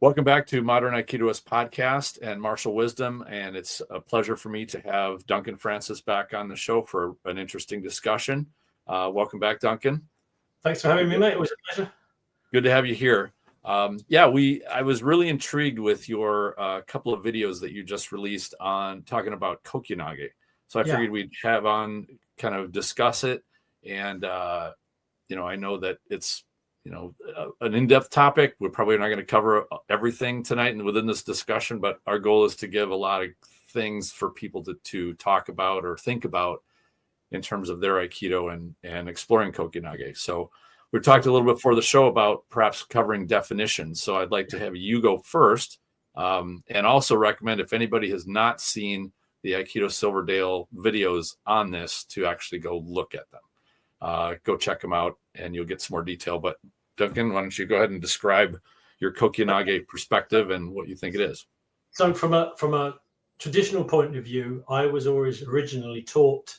Welcome back to Modern Aikidoist podcast and Martial Wisdom. And it's a pleasure for me to have Duncan Francis back on the show for an interesting discussion. Welcome back, Duncan. Thanks for having me, mate. It was a pleasure. Good to have you here. I was really intrigued with your couple of videos that you just released on talking about Kokyu-nage. So I figured we'd have on kind of discuss it. And, I know that it's, an in-depth topic. We're probably not going to cover everything tonight and within this discussion, but our goal is to give a lot of things for people to talk about or think about in terms of their Aikido and exploring Kokyu-nage. So we talked a little bit before the show about perhaps covering definitions. So I'd like to have you go first, and also recommend if anybody has not seen the Aikido Silverdale videos on this to actually go look at them. Go check them out and you'll get some more detail. But Duncan, why don't you go ahead and describe your Kokyu-nage perspective and what you think it is? So from a traditional point of view, I was always originally taught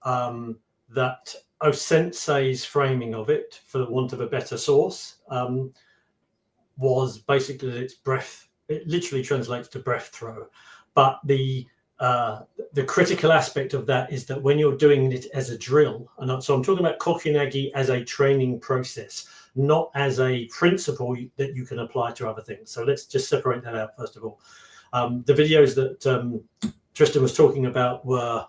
that Sensei's framing of it, for the want of a better source, was basically that it's breath. It literally translates to breath throw. But the critical aspect of that is that when you're doing it as a drill, and so I'm talking about Kokyu-nage as a training process, not as a principle that you can apply to other things. So let's just separate that out first of all. The videos that Tristan was talking about were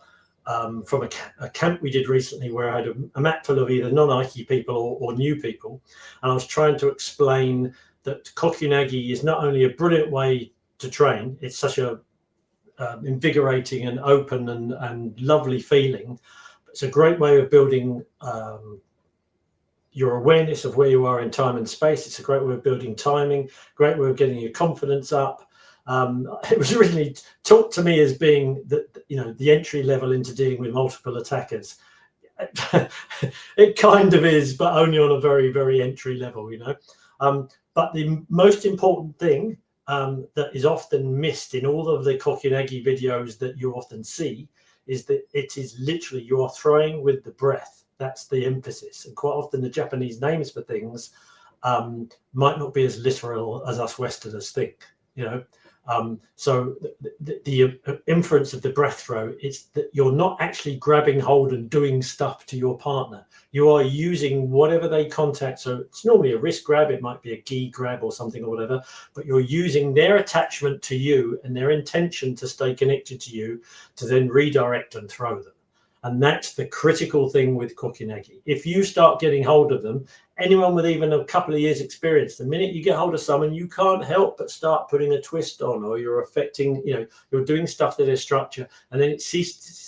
from a camp we did recently where I had a mat full of either non-Aiki people or new people, and I was trying to explain that Kokyu-nage is not only a brilliant way to train, it's such a invigorating and open and lovely feeling. It's a great way of building your awareness of where you are in time and space. It's a great way of building timing, great way of getting your confidence up. It was originally taught to me as being the entry level into dealing with multiple attackers. It kind of is, but only on a very, very entry level, But the most important thing that is often missed in all of the Kokyu-nage videos that you often see is that it is literally you are throwing with the breath. That's the emphasis. And quite often the Japanese names for things might not be as literal as us Westerners think, So the inference of the breath throw is that you're not actually grabbing hold and doing stuff to your partner. You are using whatever they contact. So it's normally a wrist grab. It might be a gi grab or something or whatever, but you're using their attachment to you and their intention to stay connected to you to then redirect and throw them. And that's the critical thing with Kokyu-nage. If you start getting hold of them, anyone with even a couple of years experience, the minute you get hold of someone, you can't help but start putting a twist on, or you're affecting, you're doing stuff to their structure, and then it ceases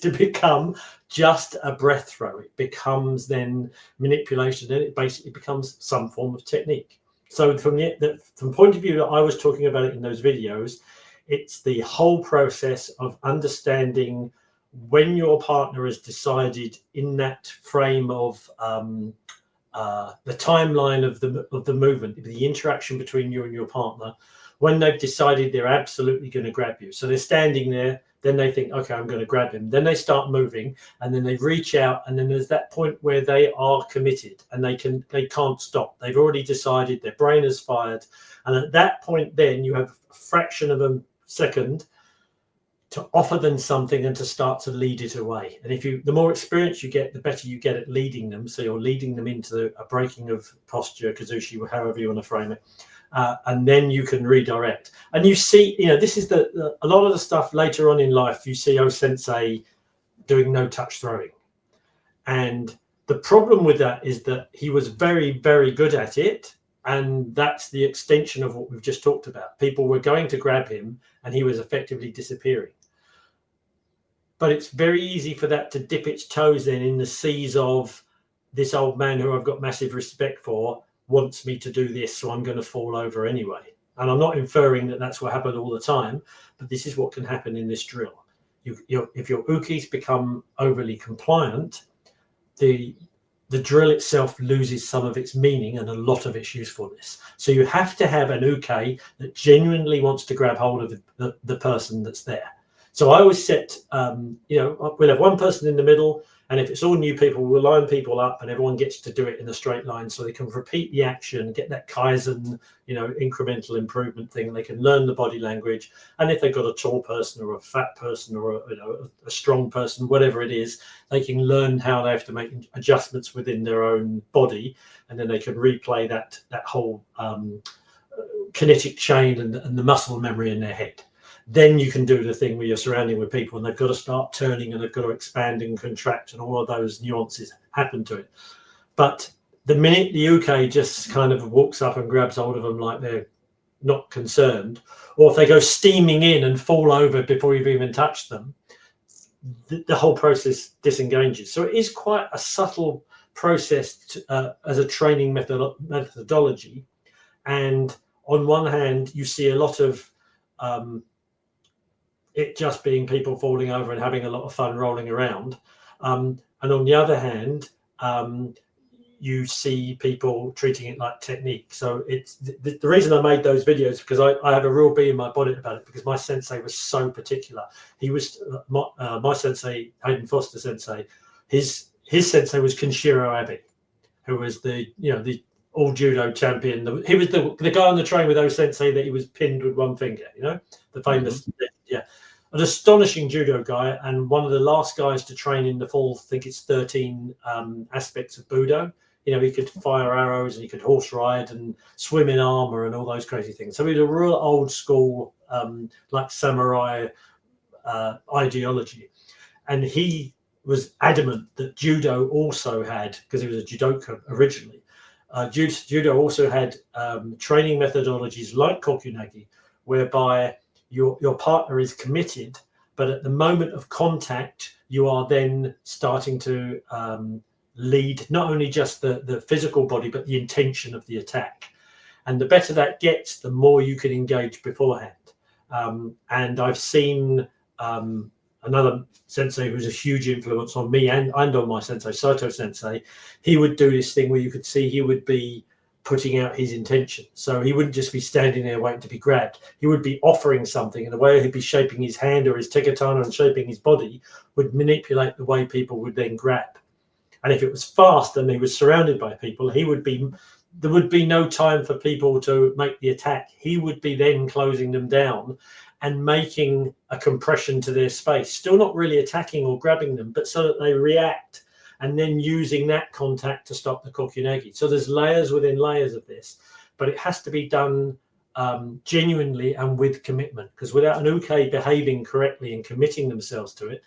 to become just a breath throw. It becomes then manipulation, and it basically becomes some form of technique. So from the point of view that I was talking about it in those videos, it's the whole process of understanding when your partner has decided in that frame of the timeline of the movement, the interaction between you and your partner, when they've decided they're absolutely going to grab you. So they're standing there, then they think, okay, I'm going to grab him. Then they start moving, and then they reach out, and then there's that point where they are committed and they can't stop. They've already decided, their brain has fired. And at that point, then you have a fraction of a second to offer them something and to start to lead it away. And the more experience you get, the better you get at leading them. So you're leading them into a breaking of posture, kazushi, or however you want to frame it. And then you can redirect. And you see, this is a lot of the stuff later on in life, you see sensei doing no touch throwing. And the problem with that is that he was very, very good at it. And that's the extension of what we've just talked about. People were going to grab him and he was effectively disappearing. But it's very easy for that to dip its toes in the seas of this old man who I've got massive respect for wants me to do this, so I'm going to fall over anyway. And I'm not inferring that that's what happened all the time, but this is what can happen in this drill. If your ukis become overly compliant, the drill itself loses some of its meaning and a lot of its usefulness. So you have to have an uke that genuinely wants to grab hold of the person that's there. So I always set, we'll have one person in the middle, and if it's all new people, we'll line people up and everyone gets to do it in a straight line so they can repeat the action, get that Kaizen, incremental improvement thing. They can learn the body language. And if they've got a tall person or a fat person or a strong person, whatever it is, they can learn how they have to make adjustments within their own body. And then they can replay that whole kinetic chain and the muscle memory in their head. Then you can do the thing where you're surrounding with people and they've got to start turning and they've got to expand and contract and all of those nuances happen to it. But the minute the uke just kind of walks up and grabs hold of them like they're not concerned, or if they go steaming in and fall over before you've even touched them, the whole process disengages. So it is quite a subtle process as a training methodology. And on one hand, you see a lot of it just being people falling over and having a lot of fun rolling around. And on the other hand, you see people treating it like technique. So it's the reason I made those videos, because I have a real bee in my bonnet about it, because my sensei was so particular. He was my sensei, Hayden Foster sensei. His sensei was Kenshiro Abe, who was the all judo champion. He was the guy on the train with O sensei that he was pinned with one finger. The famous an astonishing judo guy, and one of the last guys to train in the full, I think it's 13 aspects of Budo. He could fire arrows and he could horse ride and swim in armor and all those crazy things. So he was a real old school, like samurai ideology. And he was adamant that judo also had, because he was a judoka originally, judo also had training methodologies like Kokyu-nage, whereby your partner is committed, but at the moment of contact, you are then starting to lead not only just the physical body, but the intention of the attack. And the better that gets, the more you can engage beforehand. And I've seen another sensei who's a huge influence on me and on my sensei, Saito sensei. He would do this thing where you could see he would be putting out his intention. So he wouldn't just be standing there waiting to be grabbed. He would be offering something, and the way he'd be shaping his hand or his tekatana and shaping his body would manipulate the way people would then grab. And if it was fast and he was surrounded by people, there would be no time for people to make the attack. He would be then closing them down and making a compression to their space, still not really attacking or grabbing them, but so that they react, and then using that contact to stop the Kokyunage. So there's layers within layers of this, but it has to be done genuinely and with commitment, because without an uke behaving correctly and committing themselves to it,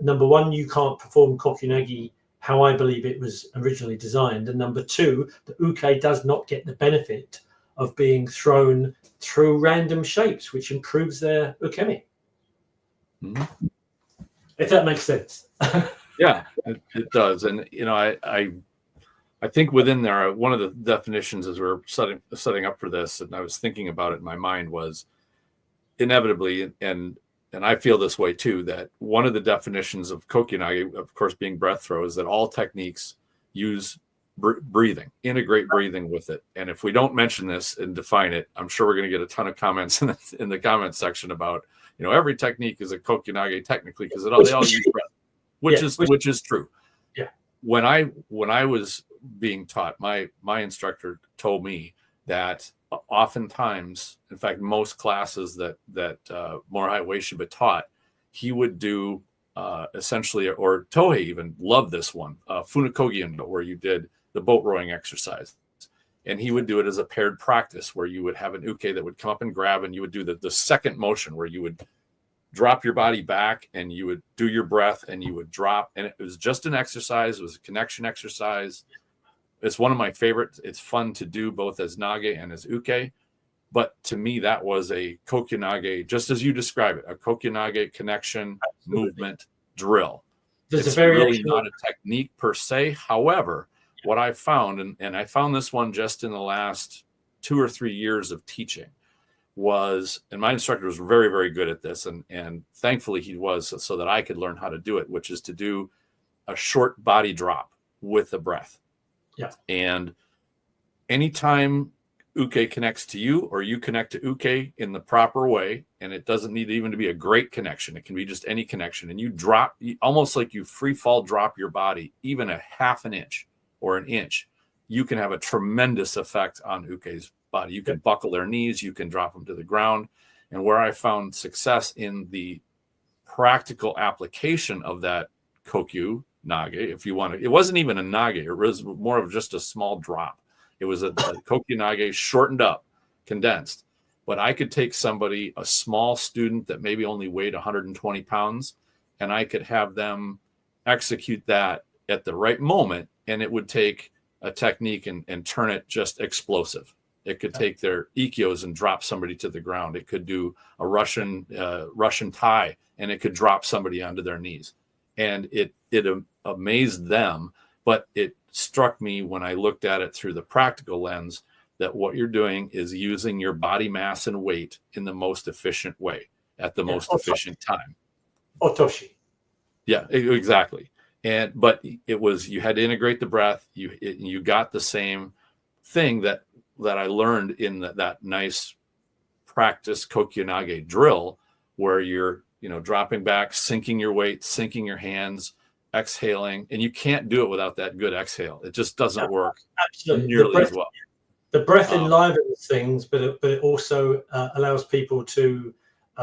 number one, you can't perform Kokyunage how I believe it was originally designed, and number two, the uke does not get the benefit of being thrown through random shapes, which improves their ukemi. Mm-hmm. If that makes sense. Yeah, it does. And I think within there, one of the definitions as we're setting up for this, and I was thinking about it in my mind, was inevitably, and I feel this way too, that one of the definitions of Kokyunage, of course, being breath throw, is that all techniques use breathing, integrate breathing with it. And if we don't mention this and define it, I'm sure we're going to get a ton of comments in the comments section about, every technique is a Kokyunage technically, because they all use breath. Which is true. Yeah. When I was being taught, my instructor told me that oftentimes, in fact, most classes that Morihei Ueshiba taught, he would do essentially, or Tohei even loved this one, Funakogi, where you did the boat rowing exercise. And he would do it as a paired practice where you would have an uke that would come up and grab, and you would do the second motion where you would drop your body back and you would do your breath and you would drop. And it was just an exercise. It was a connection exercise. It's one of my favorites. It's fun to do both as nage and as uke. But to me, that was a Kokyunage, just as you describe it, a Kokyunage connection, movement, drill. It's really not a technique per se. However, what I found, and I found this one just in the last 2 or 3 years of teaching, was, and my instructor was very, very good at this, and thankfully he was, so that I could learn how to do it, which is to do a short body drop with the breath. Yeah. And anytime uke connects to you, or you connect to uke in the proper way. And it doesn't need even to be a great connection. It can be just any connection. And you drop, almost like you free fall drop your body, even a half an inch or an inch. You can have a tremendous effect on uke's body. You can buckle their knees. You can drop them to the ground. And where I found success in the practical application of that Kokyu-nage, if you want to, it wasn't even a nage. It was more of just a small drop. It was a Kokyu-nage shortened up, condensed. But I could take somebody, a small student that maybe only weighed 120 pounds, and I could have them execute that at the right moment, and it would take a technique and turn it just explosive. It could take their ikios and drop somebody to the ground. It could do a Russian tie, and it could drop somebody onto their knees. And it amazed them, but it struck me when I looked at it through the practical lens that what you're doing is using your body mass and weight in the most efficient way at the most efficient time. Otoshi. Yeah, exactly. But it was, you had to integrate the breath. You got the same thing that I learned in that nice practice Kokyu-nage drill, where you're, dropping back, sinking your weight, sinking your hands, exhaling, and you can't do it without that good exhale. It just doesn't work nearly as well. The breath enlivens things, but it also allows people to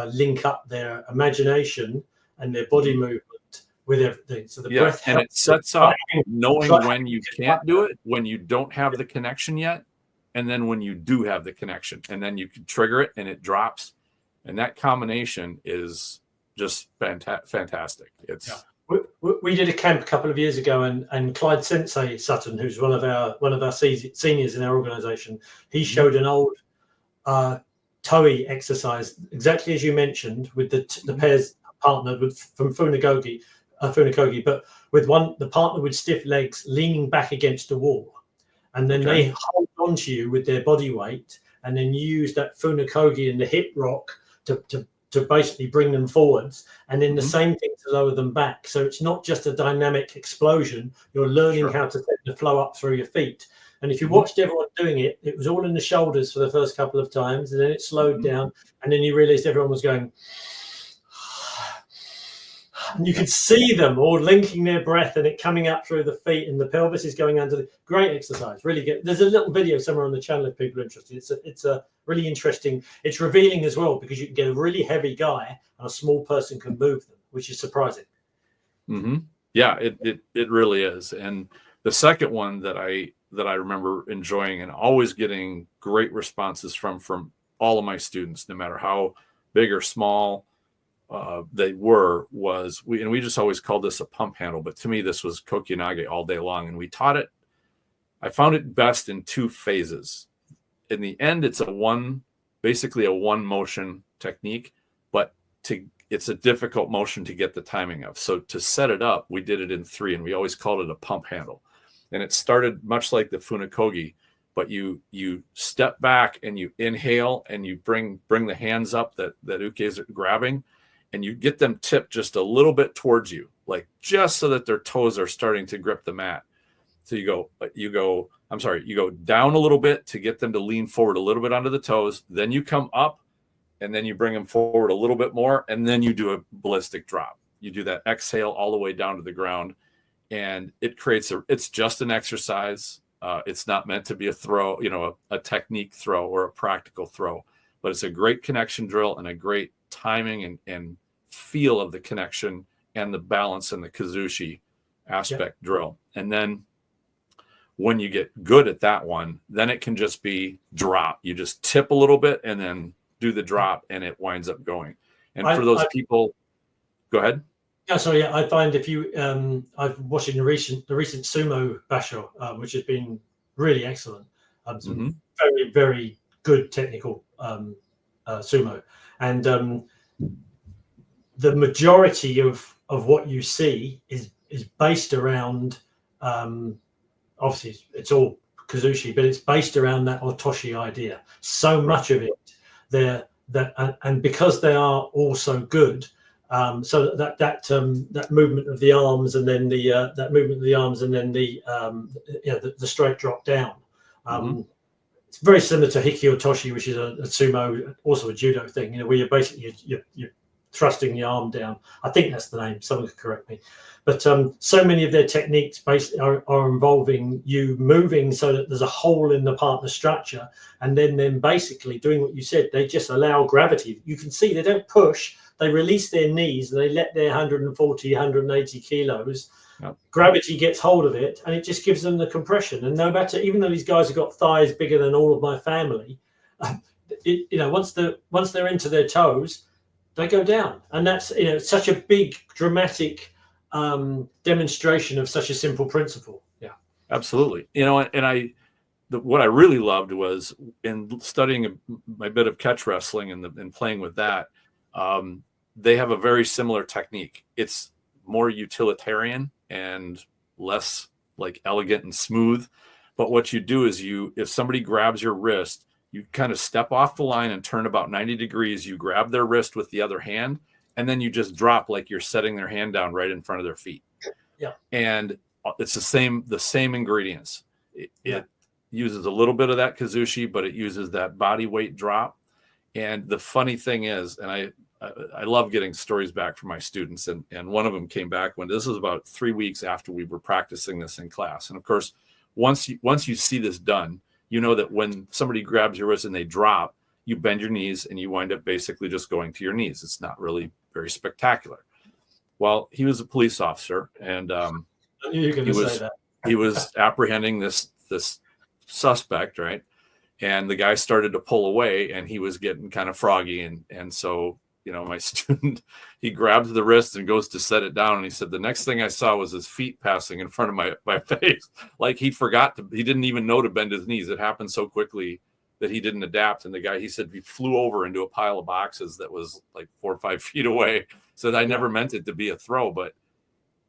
link up their imagination and their body movement with everything. So the breath helps, and it sets up knowing when you can't do it, when you don't have the connection yet, and then when you do have the connection, and then you can trigger it and it drops, and that combination is just fantastic. It's we did a camp a couple of years ago, and Clyde Sensei Sutton, who's one of our seniors in our organization, he showed an old Toi exercise exactly as you mentioned, with the pairs partnered from Funakogi, but with the partner with stiff legs leaning back against the wall, and then they hold on to you with their body weight, and then you use that Funakogi and the hip rock to basically bring them forwards, and then the same thing to lower them back. So it's not just a dynamic explosion. You're learning how to set the flow up through your feet. And if you watched everyone doing it, it was all in the shoulders for the first couple of times, and then it slowed down, and then you realized everyone was going, and you could see them all linking their breath and it coming up through the feet, and the pelvis is going under. Great exercise, really good. There's a little video somewhere on the channel if people are interested. It's a really interesting. It's revealing as well, because you can get a really heavy guy and a small person can move them, which is surprising. Yeah, it really is. And the second one that I remember enjoying and always getting great responses from all of my students, no matter how big or small they was we just always called this a pump handle, but to me this was Kokyu-nage all day long, and we taught it. I found it best in two phases. In the end, it's basically a one motion technique, but it's a difficult motion to get the timing of. So to set it up, we did it in three, and we always called it a pump handle. And it started much like the Funakogi, but you step back and you inhale and you bring the hands up that uke is grabbing, and you get them tipped just a little bit towards you, like just so that their toes are starting to grip the mat. So you go down a little bit to get them to lean forward a little bit onto the toes. Then you come up, and then you bring them forward a little bit more, and then you do a ballistic drop. You do that exhale all the way down to the ground, and it creates it's just an exercise. It's not meant to be a throw, a technique throw or a practical throw, but it's a great connection drill and a great timing and feel of the connection and the balance and the kazushi aspect drill. And then when you get good at that one, then it can just be drop. You just tip a little bit and then do the drop, and it winds up going. And for those people, go ahead. Yeah, sorry. I find if you, I've watching the recent Sumo Bashel, which has been really excellent. Some very, very good technical sumo, and the majority of what you see is based around. Obviously, it's all kazushi, but it's based around that otoshi idea. So much of it, and because they are all so good. So that movement of the arms, and then the straight drop down. it's very similar to Hiki or Toshi, which is a sumo, also a judo thing, where you're basically you're thrusting the arm down. I think that's the name. Someone could correct me. But so many of their techniques basically are involving you moving so that there's a hole in the partner structure, and then basically doing what you said. They just allow gravity. You can see they don't push. They release their knees and they let their 140, 180 kilos. Yep. Gravity gets hold of it, and it just gives them the compression. And no matter, even though these guys have got thighs bigger than all of my family, once they're into their toes, they go down. And that's such a big dramatic demonstration of such a simple principle. Yeah, absolutely. And what I really loved was in studying my bit of catch wrestling and playing with that. They have a very similar technique. It's more utilitarian and less like elegant and smooth. But what you do is if somebody grabs your wrist, you kind of step off the line and turn about 90 degrees. You grab their wrist with the other hand, and then you just drop like you're setting their hand down right in front of their feet. Yeah. And it's the same ingredients. It uses a little bit of that kazushi, but it uses that body weight drop. And the funny thing is, and I love getting stories back from my students, and one of them came back when this was about 3 weeks after we were practicing this in class. And of course, once you see this done, you know that when somebody grabs your wrist and they drop, you bend your knees and you wind up basically just going to your knees. It's not really very spectacular. Well, he was a police officer, and he was apprehending this suspect, right? And the guy started to pull away, and he was getting kind of froggy, and so my student, he grabs the wrist and goes to set it down, and he said the next thing I saw was his feet passing in front of my face, like he didn't even know to bend his knees. It happened so quickly that he didn't adapt. And the guy, he said, he flew over into a pile of boxes that was like 4 or 5 feet away. Said I never meant it to be a throw, but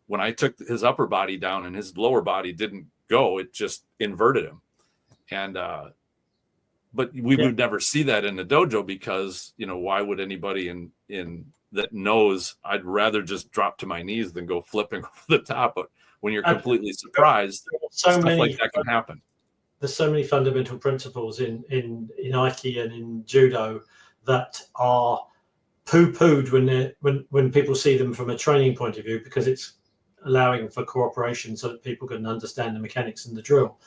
when I took his upper body down and his lower body didn't go, it just inverted him. And but we would never see that in the dojo because, why would anybody in that knows I'd rather just drop to my knees than go flipping over the top. But when you're completely surprised, stuff like that can happen. There's so many fundamental principles in Aiki and in Judo that are poo-pooed when people see them from a training point of view, because it's allowing for cooperation so that people can understand the mechanics and the drill.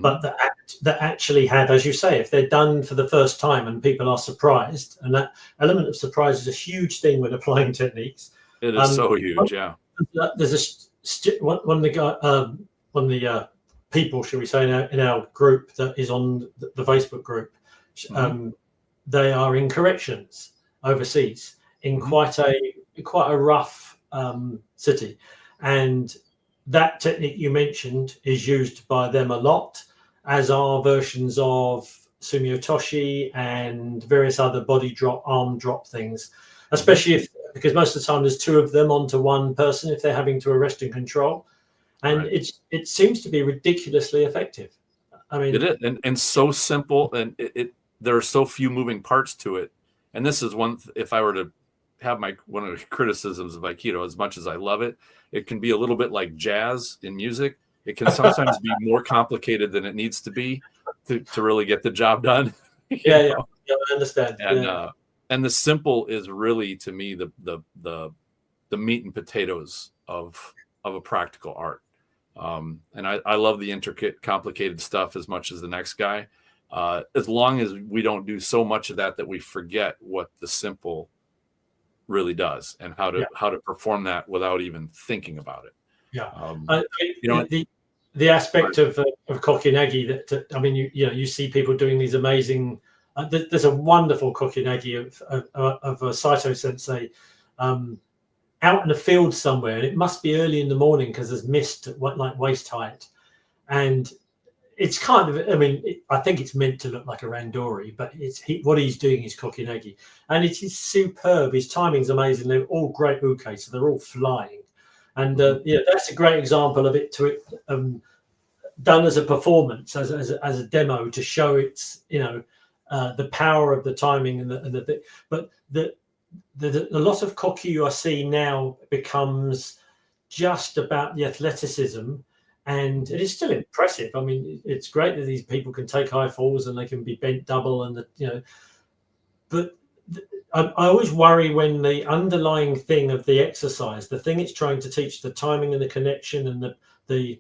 But that actually have, as you say, if they're done for the first time and people are surprised, and that element of surprise is a huge thing when applying techniques. It is so huge, yeah. There's one of the people, shall we say, in our group that is on the Facebook group. They are in corrections overseas in quite a rough city, and that technique you mentioned is used by them a lot, as are versions of Sumo Toshi and various other body drop, arm drop things, especially because most of the time there's 2 of them onto one person if they're having to arrest and control. And it seems to be ridiculously effective. I mean, it is, and so simple, and there are so few moving parts to it. And this is one, if I were to have one of the criticisms of Aikido, as much as I love it, it can be a little bit like jazz in music. It can sometimes be more complicated than it needs to be to really get the job done. I understand. And the simple is really, to me, the meat and potatoes of a practical art. And I love the intricate, complicated stuff as much as the next guy, as long as we don't do so much of that we forget what the simple really does and how to perform that without even thinking about it. The aspect of Kokyu-nage that I mean, you see people doing these amazing. There's a wonderful Kokyu-nage of Saito Sensei out in the field somewhere, and it must be early in the morning because there's mist at like waist height, and it's kind of, I mean, I think it's meant to look like a randori, but what he's doing is Kokyu-nage, and it is superb. His timing's amazing. They're all great uke, so they're all flying, and that's a great example of it done as a performance, as a demo to show its the power of the timing and the but the lot of kokyu I see now becomes just about the athleticism and it is still impressive. I mean, it's great that these people can take high falls and they can be bent double, and but I always worry when the underlying thing of the exercise, the thing it's trying to teach, the timing and the connection and the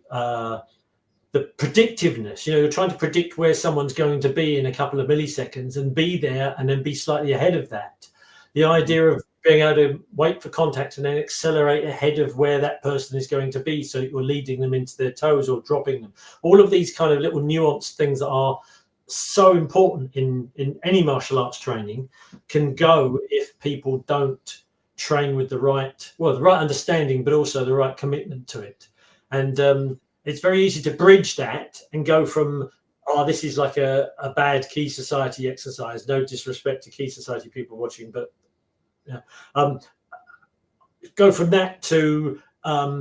predictiveness, you're trying to predict where someone's going to be in a couple of milliseconds and be there and then be slightly ahead of that. The idea of being able to wait for contact and then accelerate ahead of where that person is going to be, so you're leading them into their toes or dropping them. All of these kind of little nuanced things that are so important in any martial arts training can go if people don't train with the right understanding, but also the right commitment to it. And it's very easy to bridge that and go from, this is like a bad Key Society exercise. No disrespect to Key Society people watching, but go from that to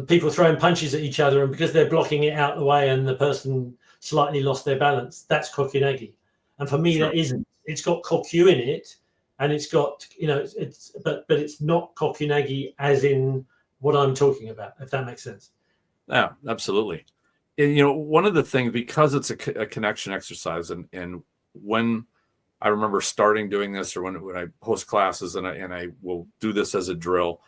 people throwing punches at each other, and because they're blocking it out the way and the person slightly lost their balance, that's Kokyu-nage. And for me, that isn't. It's got Kokyu in it, and it's got, but it's not Kokyu-nage as in what I'm talking about, if that makes sense. Yeah, absolutely. And, one of the things, because it's a connection exercise, and when I remember starting doing this, or when I host classes and I will do this as a drill,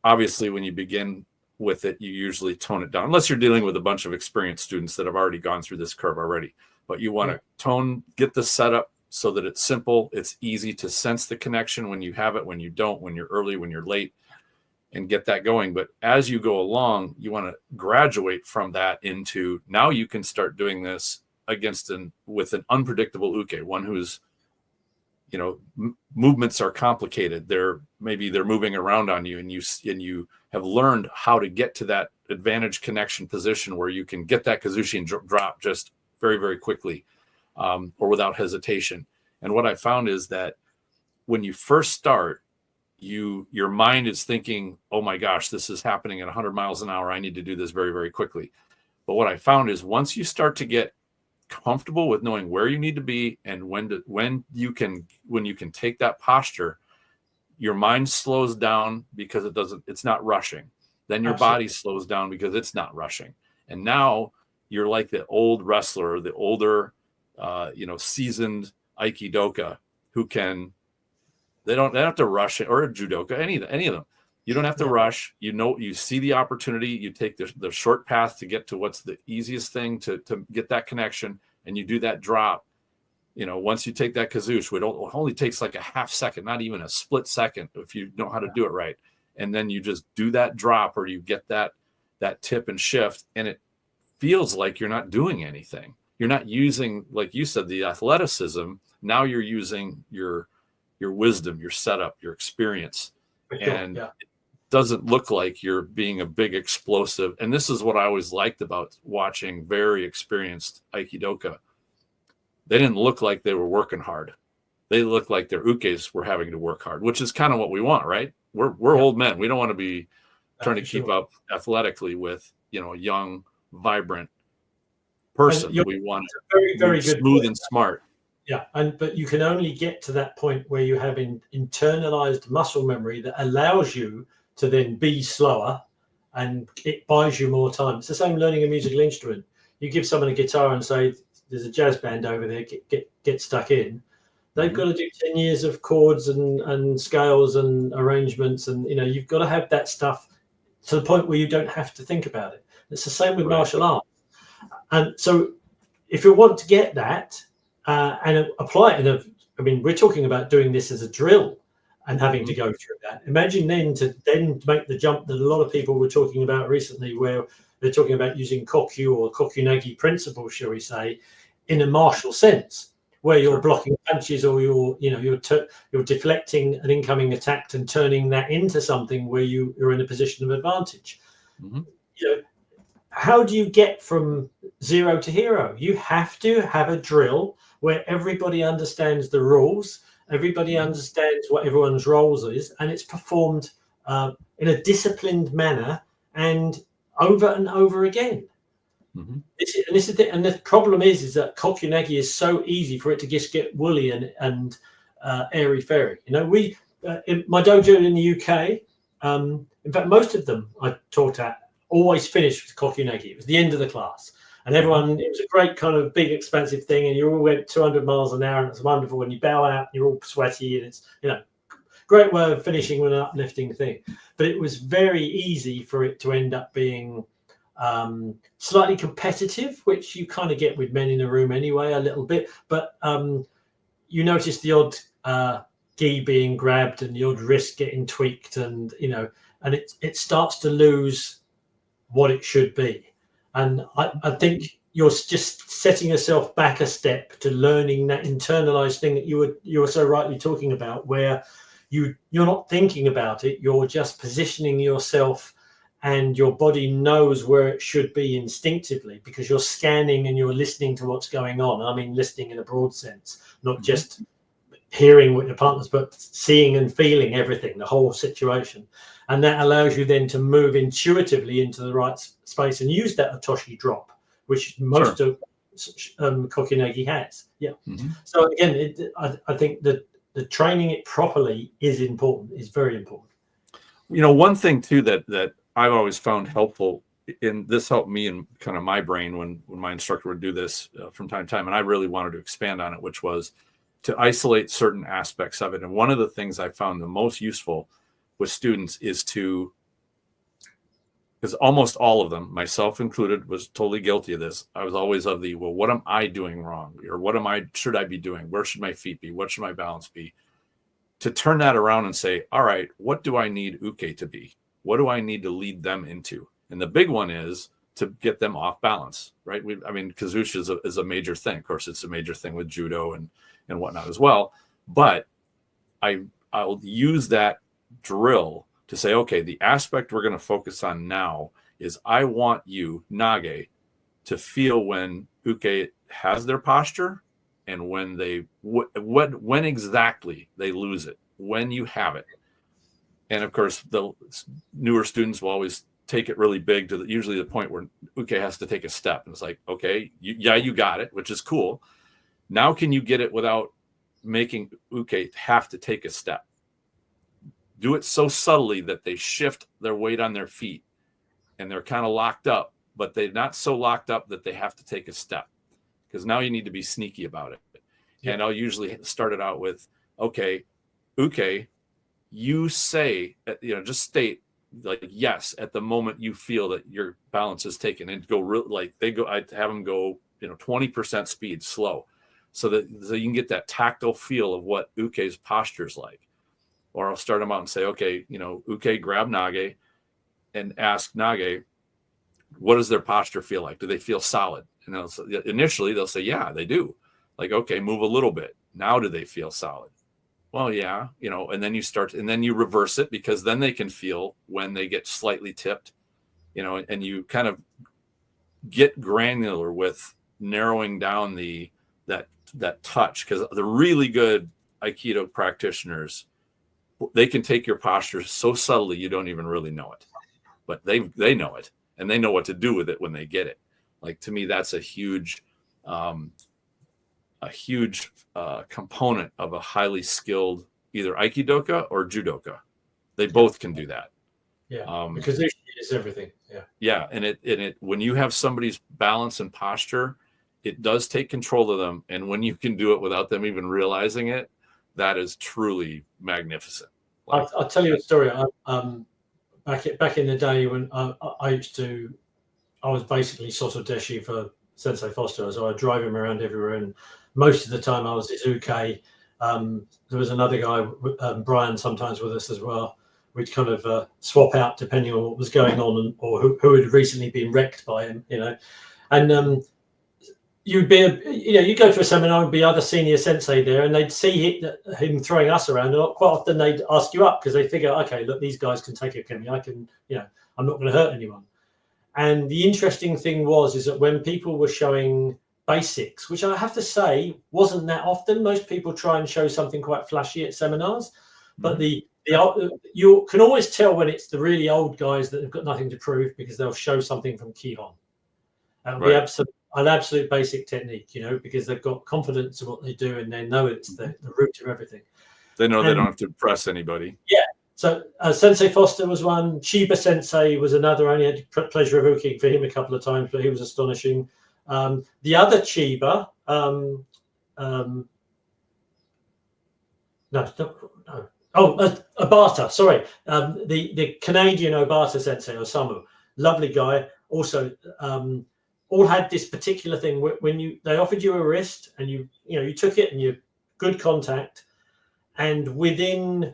obviously when you begin with it, you usually tone it down, unless you're dealing with a bunch of experienced students that have already gone through this curve already. But you want to get the setup so that it's simple, it's easy to sense the connection when you have it, when you don't, when you're early, when you're late, and get that going. But as you go along, you want to graduate from that into, now you can start doing this with an unpredictable uke, one who's, movements are complicated. They're moving around on you, and you have learned how to get to that advantage connection position where you can get that kazushi and drop just very, very quickly, or without hesitation. And what I found is that when you first start, your mind is thinking, oh my gosh, this is happening at 100 miles an hour. I need to do this very, very quickly. But what I found is once you start to get comfortable with knowing where you need to be and when you can take that posture, your mind slows down because it's not rushing. Then your body slows down because it's not rushing. And now you're like the old wrestler, the older, seasoned Aikidoka who they don't have to rush it, or a judoka, any of them. You don't have to rush. You see the opportunity. You take the short path to get to what's the easiest thing to get that connection, and you do that drop. Once you take that kazushi, it only takes like a half second, not even a split second, if you know how to do it right. And then you just do that drop, or you get that tip and shift, and it feels like you're not doing anything. You're not using, like you said, the athleticism. Now you're using your wisdom, your setup, your experience. And it doesn't look like you're being a big explosive. And this is what I always liked about watching very experienced Aikidoka. They didn't look like they were working hard. They looked like their ukes were having to work hard, which is kind of what we want, right? We're old men. We don't want to be trying to keep up athletically with, a young, vibrant person. We want very, very good smooth and smart. Yeah, but you can only get to that point where you have internalized muscle memory that allows you to then be slower, and it buys you more time. It's the same learning a musical instrument. You give someone a guitar and say, there's a jazz band over there, get stuck in. They've got to do 10 years of chords and scales and arrangements, and you've got to have that stuff to the point where you don't have to think about it. It's the same with martial arts. And so if you want to get that, and apply it we're talking about doing this as a drill and having to go through that. Imagine then to make the jump that a lot of people were talking about recently, where they're talking about using Kokyu or Kokyu-nage principles, shall we say, in a martial sense, where you're blocking punches, or you're deflecting an incoming attack and turning that into something where you're in a position of advantage. How do you get from zero to hero? You have to have a drill where everybody understands the rules, everybody understands what everyone's roles is, and it's performed in a disciplined manner and over again. And the problem is that Kokyunage is so easy for it to just get woolly and airy-fairy. In my dojo in the UK, in fact, most of them I taught at always finished with Kokyu-nage. It was the end of the class. And everyone, it was a great kind of big, expensive thing. And you all went 200 miles an hour, and it's wonderful. When you bow out, you're all sweaty, and it's, great way of finishing with an uplifting thing. But it was very easy for it to end up being slightly competitive, which you kind of get with men in a room anyway, a little bit. But you notice the odd gi being grabbed and the odd wrist getting tweaked, and and it starts to lose what it should be. And I think you're just setting yourself back a step to learning that internalized thing that you were so rightly talking about, where you're not thinking about it, you're just positioning yourself, and your body knows where it should be instinctively, because you're scanning and you're listening to what's going on. I mean, listening in a broad sense, not just hearing what your partner's, but seeing and feeling everything, the whole situation. And that allows you then to move intuitively into the right space and use that Otoshi drop, which most of Kokyu-nage has. Yeah. So again, I think that the training it properly is important, is very important. One thing too that I've always found helpful, and this helped me in kind of my brain when my instructor would do this from time to time, and I really wanted to expand on it, which was to isolate certain aspects of it. And one of the things I found the most useful with students is because almost all of them, myself included, was totally guilty of this. I was always of the, well, what am I doing wrong? Or should I be doing? Where should my feet be? What should my balance be? To turn that around and say, all right, what do I need uke to be? What do I need to lead them into? And the big one is to get them off balance, right? Kazushi is a major thing. Of course, it's a major thing with judo and whatnot as well. But I'll use that drill to say, okay, the aspect we're going to focus on now is I want you, Nage, to feel when uke has their posture and when when exactly they lose it, when you have it. And of course, the newer students will always take it really big to usually the point where uke has to take a step. And it's like, okay, you got it, which is cool. Now can you get it without making uke have to take a step? Do it so subtly that they shift their weight on their feet and they're kind of locked up, but they're not so locked up that they have to take a step, because now you need to be sneaky about it. Yeah. And I'll usually start it out with, okay, uke, you say, just state like yes at the moment you feel that your balance is taken, and go I have them go 20% speed slow, so you can get that tactile feel of what uke's posture is like. Or I'll start them out and say, okay, uke, grab Nage and ask Nage, what does their posture feel like? Do they feel solid? And initially they'll say, yeah, they do. Like, okay, move a little bit. Now do they feel solid? Well, yeah, and then you reverse it, because then they can feel when they get slightly tipped, and you kind of get granular with narrowing down that touch, because the really good Aikido practitioners, they can take your posture so subtly you don't even really know it, but they know it, and they know what to do with it when they get it. Like, to me, that's a huge component of a highly skilled either Aikidoka or Judoka. They both can do that. Yeah, because it is everything. Yeah. Yeah, and it when you have somebody's balance and posture, it does take control of them, and when you can do it without them even realizing it, that is truly magnificent. I'll tell you a story. Back in the day when I was basically Soto Deshi for Sensei Foster, so I'd drive him around everywhere, and most of the time I was his uke. There was another guy, Brian, sometimes with us as well. We'd kind of swap out depending on what was going on, or who had recently been wrecked by him, and you'd be, you go to a seminar and be other senior sensei there, and they'd see him throwing us around, and quite often they'd ask you up because they figure, okay, look, these guys can take it from me. I can, I'm not going to hurt anyone. And the interesting thing is that when people were showing basics, which I have to say wasn't that often, most people try and show something quite flashy at seminars, but you can always tell when it's the really old guys that have got nothing to prove, because they'll show something from Kihon. It'll be an absolute basic technique, because they've got confidence in what they do, and they know it's the root of everything. They know they don't have to impress anybody. Yeah. So Sensei Foster was one. Chiba Sensei was another. I only had the pleasure of uking for him a couple of times, but he was astonishing. The other Chiba, no. Oh, Obata. Sorry, the Canadian Obata Sensei or Samu, lovely guy. Also, all had this particular thing when they offered you a wrist and you took it and you good contact, and within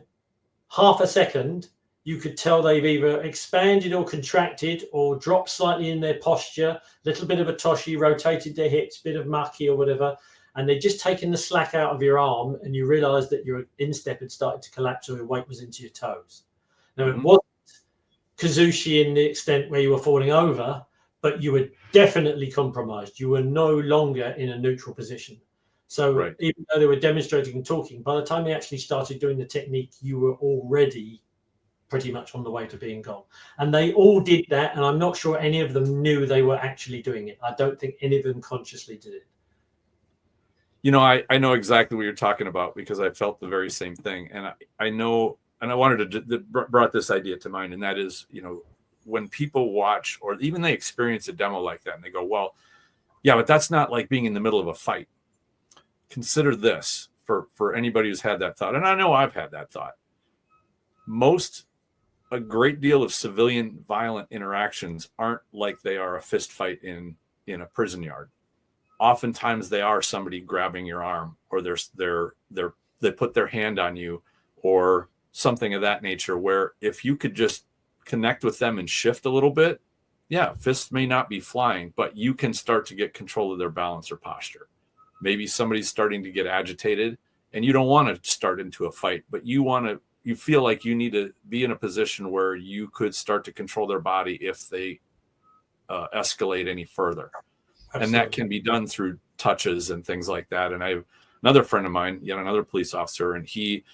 half a second you could tell they've either expanded or contracted or dropped slightly in their posture, little bit of a toshi, rotated their hips, bit of maki or whatever, and they'd just taken the slack out of your arm and you realized that your instep had started to collapse or your weight was into your toes. Now, it wasn't kazushi in the extent where you were falling over, but you were definitely compromised. You were no longer in a neutral position. So even though they were demonstrating and talking, by the time they actually started doing the technique, you were already pretty much on the way to being gone. And they all did that, and I'm not sure any of them knew they were actually doing it. I don't think any of them consciously did it. I know exactly what you're talking about because I felt the very same thing. And I know, and I wanted to brought this idea to mind, and that is, when people watch or even they experience a demo like that and they go, well, yeah, but that's not like being in the middle of a fight. Consider this for anybody who's had that thought. And I know I've had that thought. A great deal of civilian violent interactions aren't like they are a fist fight in a prison yard. Oftentimes they are somebody grabbing your arm, or they put their hand on you, or something of that nature, where if you could just connect with them and shift a little bit, yeah, fists may not be flying, but you can start to get control of their balance or posture. Maybe somebody's starting to get agitated and you don't want to start into a fight, but you feel like you need to be in a position where you could start to control their body if they escalate any further. Absolutely. And that can be done through touches and things like that. And I have another friend of mine, yet another police officer, and he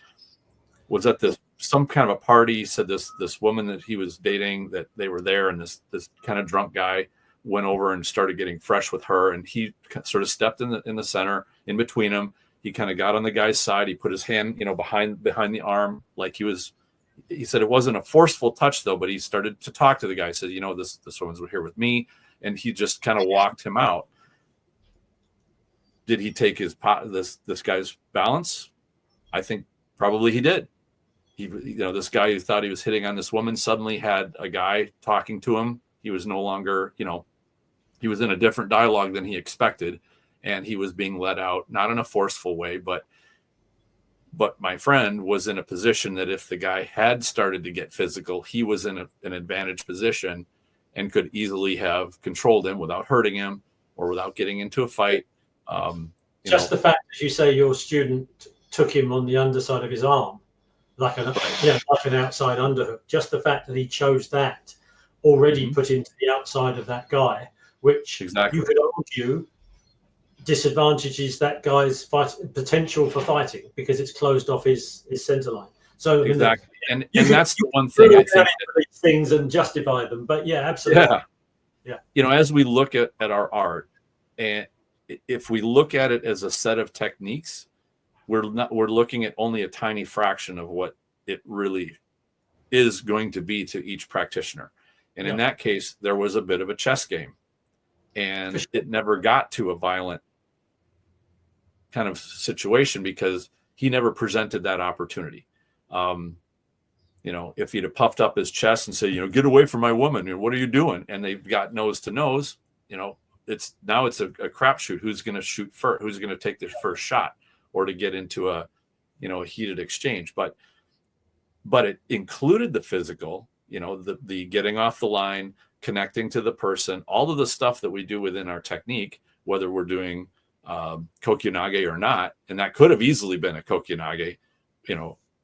was at some kind of a party. He said this woman that he was dating, that they were there, and this kind of drunk guy went over and started getting fresh with her, and he sort of stepped in the center in between them. He kind of got on the guy's side. He put his hand, behind the arm, like he said it wasn't a forceful touch though, but he started to talk to the guy. He said, this woman's here with me. And he just kind of walked him out. Did he take this guy's balance? I think probably he did. This guy who thought he was hitting on this woman suddenly had a guy talking to him. He was no longer, he was in a different dialogue than he expected, and he was being let out, not in a forceful way, but my friend was in a position that if the guy had started to get physical, he was in an advantaged position and could easily have controlled him without hurting him or without getting into a fight. The fact, as you say, your student took him on the underside of his arm, like an outside underhook. Just the fact that he chose that already put him to the outside of that guy, which you could argue disadvantages that guy's potential for fighting because it's closed off his center line. So exactly, and that's the one thing I think these things and justify them. But yeah, absolutely. Yeah. As we look at our art, and if we look at it as a set of techniques, we're looking at only a tiny fraction of what it really is going to be to each practitioner. And in that case, there was a bit of a chess game, and it never got to a violent kind of situation because he never presented that opportunity. If he'd have puffed up his chest and said, get away from my woman, what are you doing? And they've got nose to nose, it's a crapshoot. Who's going to shoot first? Who's going to take the first shot, or to get into a heated exchange? But it included the physical, the getting off the line, connecting to the person, all of the stuff that we do within our technique, whether we're doing Kokyu-nage or not. And that could have easily been a Kokyu-nage,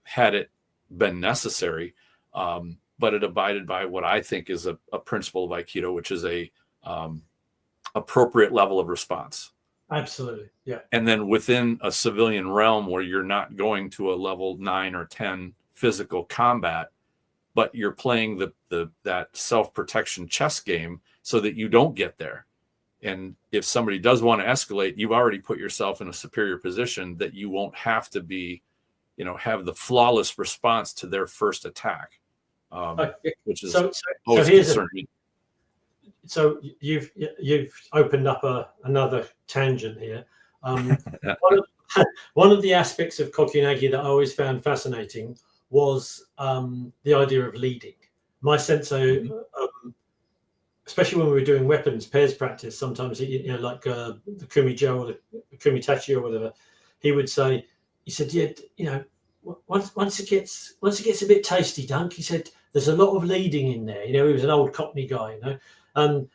had it been necessary. But it abided by what I think is a principle of Aikido, which is a appropriate level of response. Absolutely. Yeah. And then within a civilian realm where you're not going to a level 9 or 10 physical combat, but you're playing that self-protection chess game so that you don't get there. And if somebody does want to escalate, you've already put yourself in a superior position that you won't have to be have the flawless response to their first attack, which is always concerning. So you've opened up another tangent here. One of the aspects of Kokyu-nage that I always found fascinating was the idea of leading. My sensei, especially when we were doing weapons pairs practice, sometimes like the Kumijo or the Kumitachi or whatever, he said, once it gets a bit tasty, Dunk, he said, there's a lot of leading in there. He was an old Cockney guy, and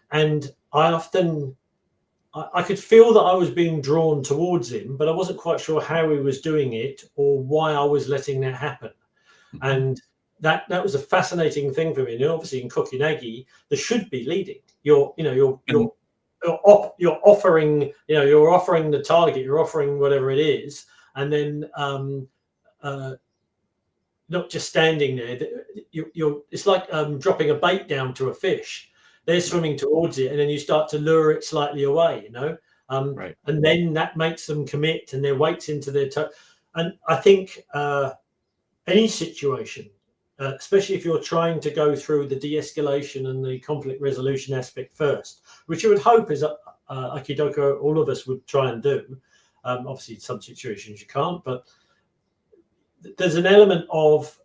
I could feel that I was being drawn towards him, but I wasn't quite sure how he was doing it or why I was letting that happen. And that was a fascinating thing for me. And obviously in Kokyu-nage, there should be leading. You're offering, you're offering the target, you're offering whatever it is, and then not just standing there. It's like dropping a bait down to a fish. They're swimming towards it, and then you start to lure it slightly away, right. And then that makes them commit, and their weight's into their toe. And I think any situation, especially if you're trying to go through the de-escalation and the conflict resolution aspect first, which you would hope is Aikido, all of us would try and do. Obviously, in some situations you can't, but there's an element of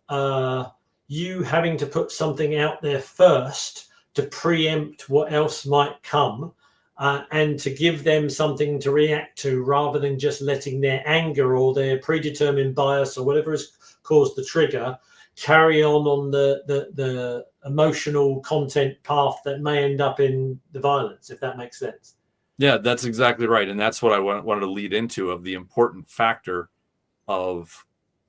you having to put something out there first to preempt what else might come, and to give them something to react to rather than just letting their anger or their predetermined bias or whatever has caused the trigger carry on the emotional content path that may end up in the violence, if that makes sense. Yeah, that's exactly right. And that's what I wanted to lead into, of the important factor of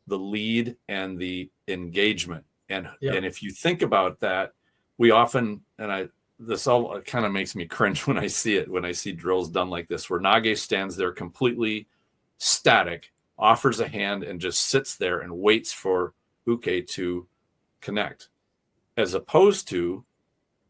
the lead and the engagement. And if you think about that, we often, this all kind of makes me cringe when I see it, when I see drills done like this, where Nage stands there completely static, offers a hand, and just sits there and waits for Uke to connect, as opposed to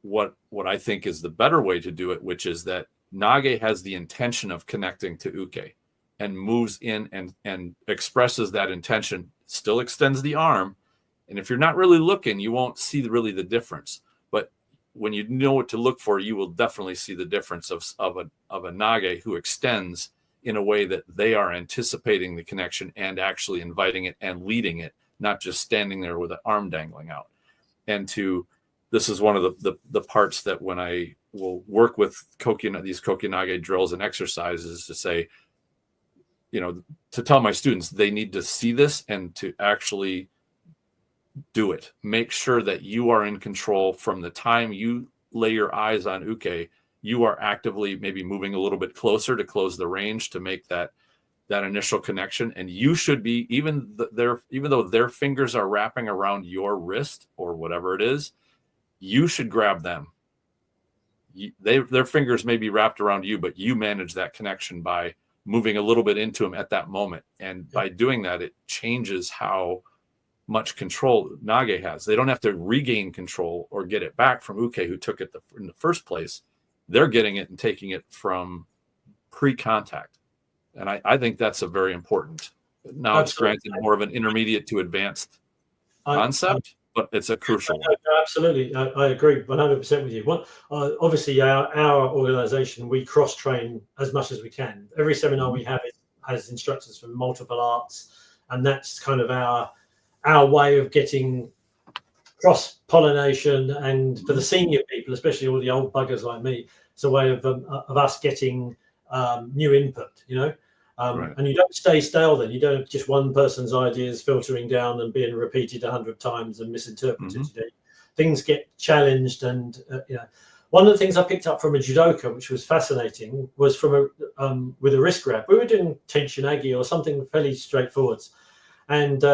what I think is the better way to do it, which is that Nage has the intention of connecting to Uke and moves in and expresses that intention, still extends the arm. And if you're not really looking, you won't see really the difference. But when you know what to look for, you will definitely see the difference of a Nage who extends in a way that they are anticipating the connection and actually inviting it and leading it, not just standing there with an arm dangling out. And this is one of the parts that when I will work with these Kokyu-nage drills and exercises, to say, to tell my students, they need to see this and to actually do it. Make sure that you are in control from the time you lay your eyes on Uke. You are actively maybe moving a little bit closer to close the range to make that initial connection. And you should be, even though their fingers are wrapping around your wrist or whatever it is, you should grab them. Their fingers may be wrapped around you, but you manage that connection by moving a little bit into them at that moment. And by doing that, it changes how much control Nage has. They don't have to regain control or get it back from Uke, who took it in the first place. They're getting it and taking it from pre-contact. And I think that's a very important. Now, Absolutely. It's granted more of an intermediate to advanced concept, but it's a crucial one. Absolutely. I agree 100% with you. Obviously, our organization, we cross-train as much as we can. Every seminar we have has instructors from multiple arts, and that's kind of our way of getting cross-pollination. And for the senior people, especially all the old buggers like me, it's a way of us getting new input, right. And you don't stay stale then. You don't have just one person's ideas filtering down and being repeated 100 times and misinterpreted. Things get challenged. And one of the things I picked up from a judoka, which was fascinating, was from with a wrist grab. We were doing tenshunagi or something fairly straightforward. And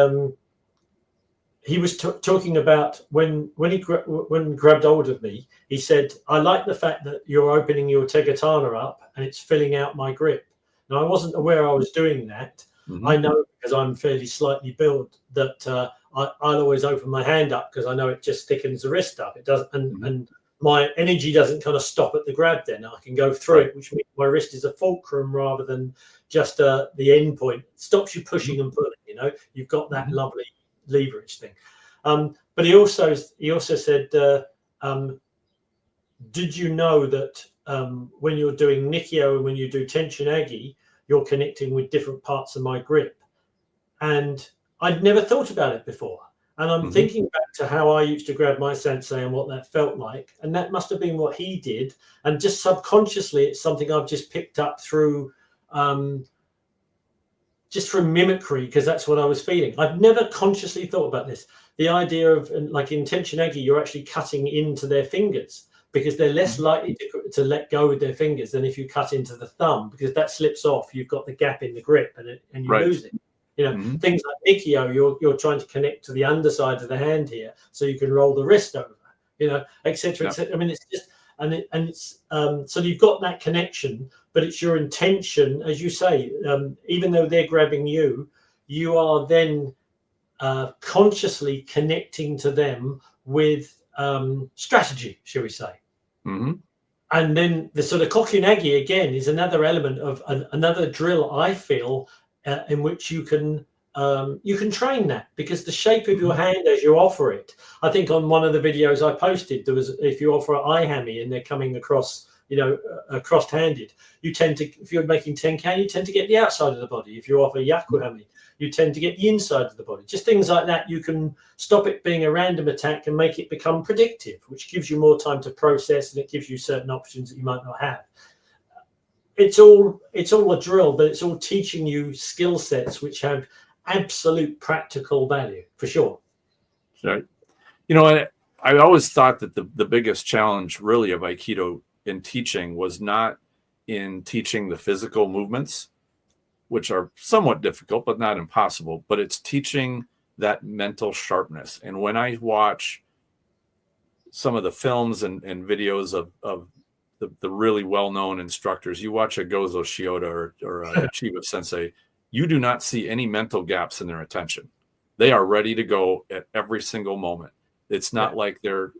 he was talking about when he grabbed hold of me, he said, I like the fact that you're opening your tegatana up and it's filling out my grip. Now, I wasn't aware I was doing that. I know, because I'm fairly slightly built, that I'll always open my hand up because I know it just thickens the wrist up. It doesn't, and my energy doesn't kind of stop at the grab. Then I can go through it, which means my wrist is a fulcrum rather than just the end point. It stops you pushing and pulling. you've got that lovely leverage thing. But he also said, did you know that when you're doing Nikio and when you do Tenchinagi, you're connecting with different parts of my grip? And I'd never thought about it before. And I'm thinking back to how I used to grab my sensei and what that felt like. And that must have been what he did. And just subconsciously, it's something I've just picked up through just from mimicry, because that's what I was feeling. I've never consciously thought about this. The idea of, like in Tenchinagi, you're actually cutting into their fingers because they're less likely to let go with their fingers than if you cut into the thumb, because that slips off. You've got the gap in the grip and you lose it. Things like Nikio, you're trying to connect to the underside of the hand here so you can roll the wrist over, etc. I mean, it's just, so you've got that connection, but it's your intention, as you say, even though they're grabbing you, you are then consciously connecting to them with strategy, shall we say. And then the sort of Kokyunage again is another element of another drill, I feel, in which you can train that, because the shape of your hand as you offer it. I think on one of the videos I posted, there was, if you offer an ihami and they're coming across, cross-handed, you tend to, if you're making tenkan, you tend to get the outside of the body. If you offer yakuhami, you tend to get the inside of the body. Just things like that. You can stop it being a random attack and make it become predictive, which gives you more time to process, and it gives you certain options that you might not have. It's all a drill, but it's all teaching you skill sets which have absolute practical value, for sure. Right. I always thought that the biggest challenge really of Aikido in teaching was not in teaching the physical movements, which are somewhat difficult, but not impossible, but it's teaching that mental sharpness. And when I watch some of the films and videos of the really well-known instructors, you watch a Gozo Shiota or a Chiba Sensei, you do not see any mental gaps in their attention. They are ready to go at every single moment. It's not like they're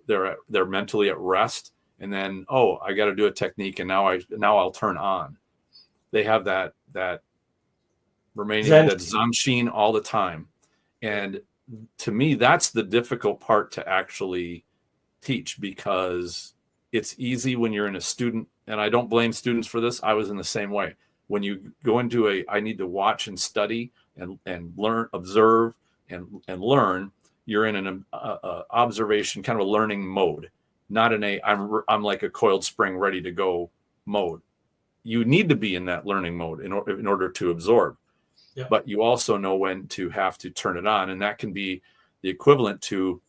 mentally at rest and then, oh, I got to do a technique and now I'll turn on. They have that remaining that zanshin all the time. And to me, that's the difficult part to actually teach, because it's easy when you're in a student, and I don't blame students for this. I was in the same way. When you go into I need to watch and study and learn, observe and learn, you're in an observation, kind of a learning mode, not in I'm like a coiled spring ready to go mode. You need to be in that learning mode in order to absorb. But you also know when to have to turn it on. And that can be the equivalent to,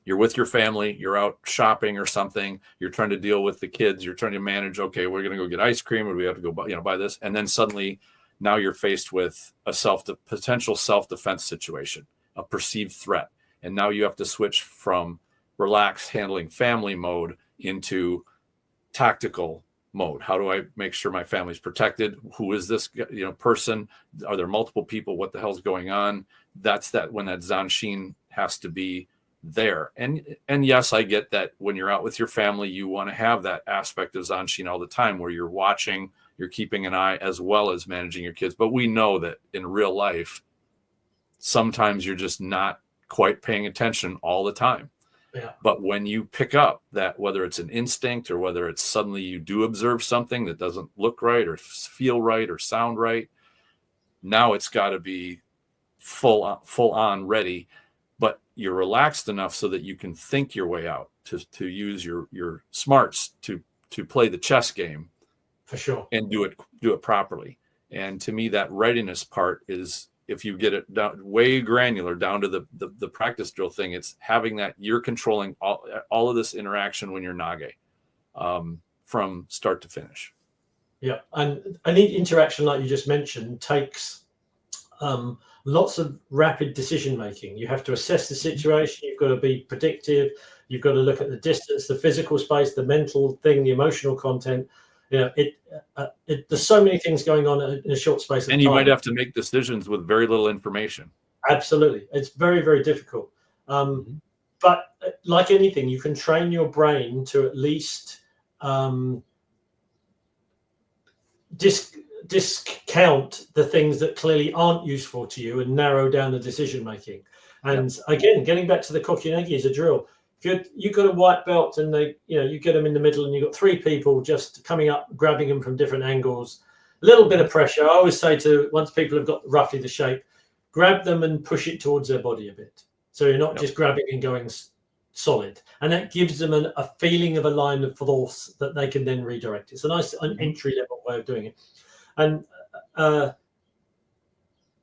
you're with your family, you're out shopping or something, you're trying to deal with the kids, you're trying to manage, okay, we're going to go get ice cream, or we have to go buy this. And then suddenly now you're faced with a potential self-defense situation, a perceived threat. And now you have to switch from relaxed handling family mode into tactical mode. How do I make sure my family's protected? Who is this person? Are there multiple people? What the hell's going on? That's when that zanshin has to be there. And yes, I get that when you're out with your family, you want to have that aspect of zanshin all the time, where you're watching, you're keeping an eye, as well as managing your kids. But we know that in real life, sometimes you're just not quite paying attention all the time. But when you pick up that, whether it's an instinct or whether it's suddenly you do observe something that doesn't look right or feel right or sound right, now it's got to be full on ready. But you're relaxed enough so that you can think your way out, to use your smarts to play the chess game, for sure, and do it properly. And to me, that readiness part is, if you get it down way granular, down to the practice drill thing, it's having that you're controlling all of this interaction when you're nage, from start to finish. Yeah, and any interaction like you just mentioned takes lots of rapid decision making. You have to assess the situation. You've got to be predictive. You've got to look at the distance, the physical space, the mental thing, the emotional content. There's so many things going on in a short space of time. And you might have to make decisions with very little information. Absolutely. It's very, very difficult. But like anything, you can train your brain to at least discount the things that clearly aren't useful to you and narrow down the decision making. And again, getting back to the Kokyu-nage as a drill, if you've got a white belt and you get them in the middle and you've got 3 people just coming up, grabbing them from different angles, a little bit of pressure. I always say once people have got roughly the shape, grab them and push it towards their body a bit. So you're not just grabbing and going solid. And that gives them a feeling of a line of force that they can then redirect. It's a nice entry level way of doing it. And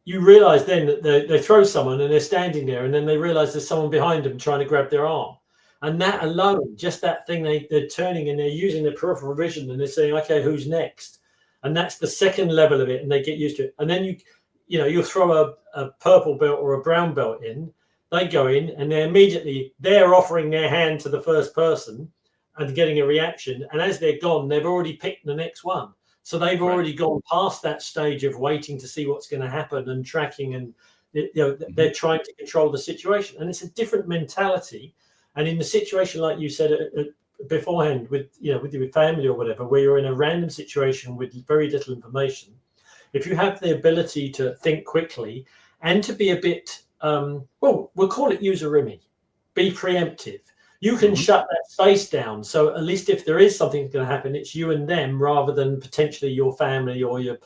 you realize then that they throw someone and they're standing there, and then they realize there's someone behind them trying to grab their arm. And that alone, just that thing, they're turning and they're using their peripheral vision and they're saying, okay, who's next? And that's the second level of it, and they get used to it. And then you throw a purple belt or a brown belt in, they go in and they're offering their hand to the first person and getting a reaction. And as they're gone, they've already picked the next one. So they've already gone past that stage of waiting to see what's going to happen and tracking, and they're trying to control the situation. And it's a different mentality. And in the situation, like you said beforehand, with your family or whatever, where you're in a random situation with very little information, if you have the ability to think quickly and to be a bit, we'll call it user-rimmy, be preemptive. You can shut that space down. So at least if there is something going to happen, it's you and them rather than potentially your family or your,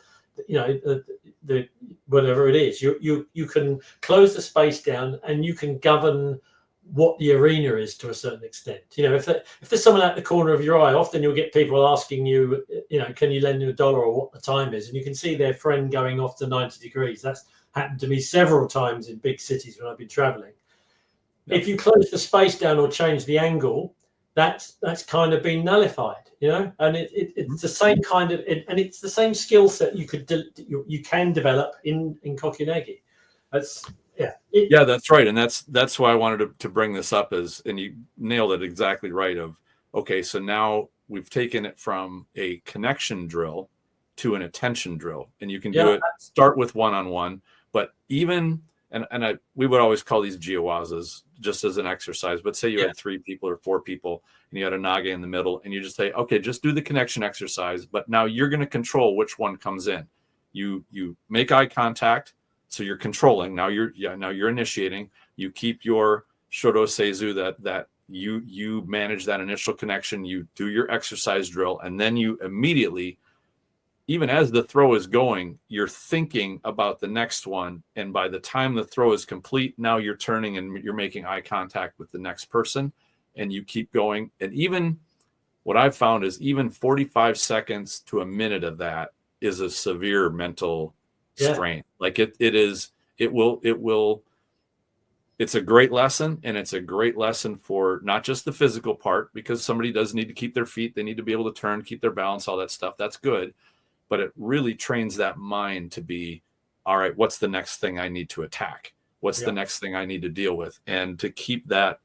the whatever it is. You can close the space down and you can govern what the arena is to a certain extent. If there's someone at the corner of your eye, often you'll get people asking you, can you lend me $1 or what the time is? And you can see their friend going off to 90 degrees. That's happened to me several times in big cities when I've been traveling. If you close the space down or change the angle, that's kind of been nullified, and it's the same kind of, and it's the same skill set you can develop in Kokyu-nage. That's right. And that's why I wanted to bring this up, and you nailed it exactly right. Okay, so now we've taken it from a connection drill to an attention drill, and you can do it, start with one-on-one, but even, we would always call these jiawazas just as an exercise, but say you had 3 people or 4 people and you had a nage in the middle, and you just say, okay, just do the connection exercise, but now you're going to control which one comes in. You make eye contact. So you're controlling. Now you're initiating. You keep your shodo seizu, that you manage that initial connection. You do your exercise drill, and then you immediately, even as the throw is going, you're thinking about the next one. And by the time the throw is complete, now you're turning and you're making eye contact with the next person, and you keep going. And even what I've found is even 45 seconds to a minute of that is a severe mental strain. Like it's a great lesson, and it's a great lesson for not just the physical part, because somebody does need to keep their feet, they need to be able to turn, keep their balance, all that stuff. That's good. But it really trains that mind to be, all right, what's the next thing I need to attack? What's the next thing I need to deal with? And to keep that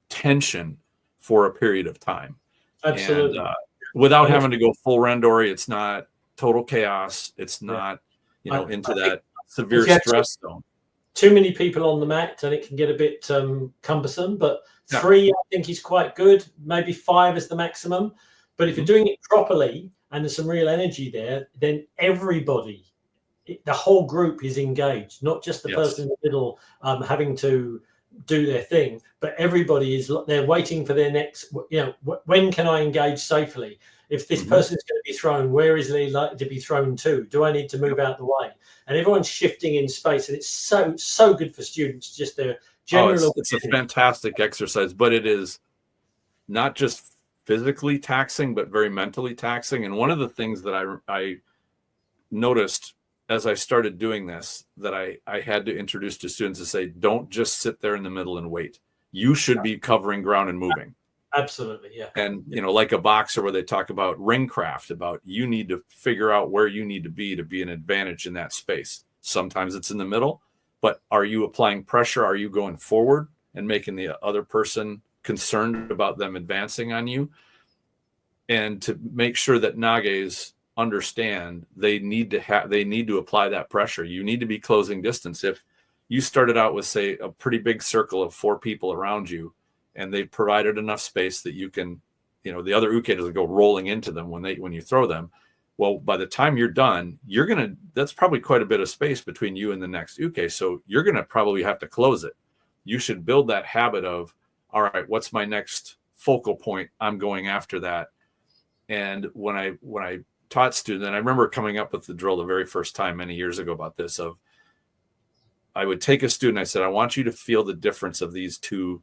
tension for a period of time. Absolutely. And, without having to go full randori, it's not total chaos. It's not, into that severe stress zone. Too many people on the mat and it can get a bit cumbersome, but 3 I think is quite good. Maybe 5 is the maximum. But if you're doing it properly and there's some real energy there, then everybody, the whole group is engaged, not just the person in the middle having to do their thing, but everybody they're waiting for their next, when can I engage safely? If this person is going to be thrown, where is he likely to be thrown to? Do I need to move out the way? And everyone's shifting in space, and it's so good for students. Just their general. It's a fantastic exercise, but it is not just physically taxing, but very mentally taxing. And one of the things that I noticed as I started doing this, that I had to introduce to students, to say, don't just sit there in the middle and wait. You should be covering ground and moving. Absolutely, yeah. And, like a boxer where they talk about ring craft, about you need to figure out where you need to be an advantage in that space. Sometimes it's in the middle, but are you applying pressure? Are you going forward and making the other person concerned about them advancing on you? And to make sure that nages understand, they need to apply that pressure. You need to be closing distance. If you started out with, say, a pretty big circle of 4 people around you, and they've provided enough space that you can, the other uke doesn't go rolling into them when you throw them. Well, by the time you're done, that's probably quite a bit of space between you and the next uke. So you're going to probably have to close it. You should build that habit of, all right, what's my next focal point? I'm going after that. And when I taught students, and I remember coming up with the drill the very first time many years ago about this, of I would take a student, I said, I want you to feel the difference of these two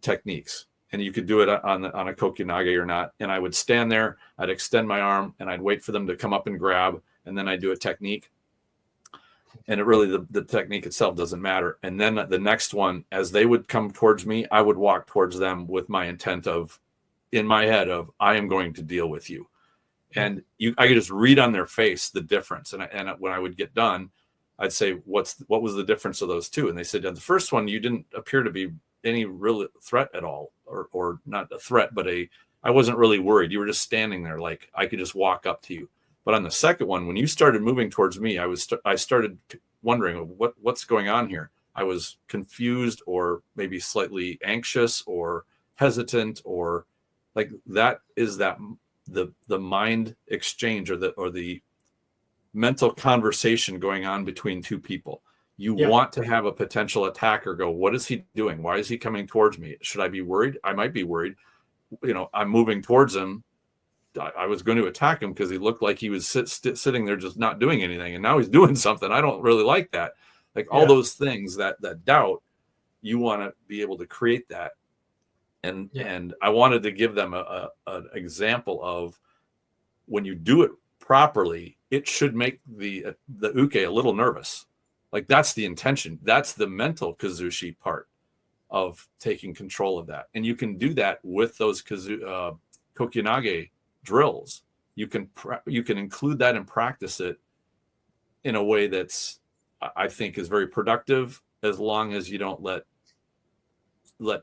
techniques. And you could do it on a Kokyu-nage or not. And I would stand there, I'd extend my arm, and I'd wait for them to come up and grab, and then I'd do a technique. And it really, the technique itself doesn't matter. And then the next one, as they would come towards me, I would walk towards them with my intent of, in my head of, I am going to deal with you. And I could just read on their face the difference. And when I would get done, I'd say, what was the difference of those two? And they said, the first one, you didn't appear to be any real threat at all, or not a threat, but I wasn't really worried. You were just standing there, like I could just walk up to you. But on the second one, when you started moving towards me, I started wondering what's going on here. I was confused, or maybe slightly anxious or hesitant, or like that is that the mind exchange, or the mental conversation going on between two people. You want to have a potential attacker go, what is he doing? Why is he coming towards me? Should I be worried? I might be worried. I'm moving towards him. I was going to attack him because he looked like he was sitting there just not doing anything. And now he's doing something. I don't really like that. Like all those things, that doubt, you want to be able to create that. And I wanted to give them an example of, when you do it properly, it should make the uke a little nervous. Like that's the intention. That's the mental kazushi part of taking control of that. And you can do that with those Kokyu-nage drills. You can include that and practice it in a way that's, I think, is very productive, as long as you don't let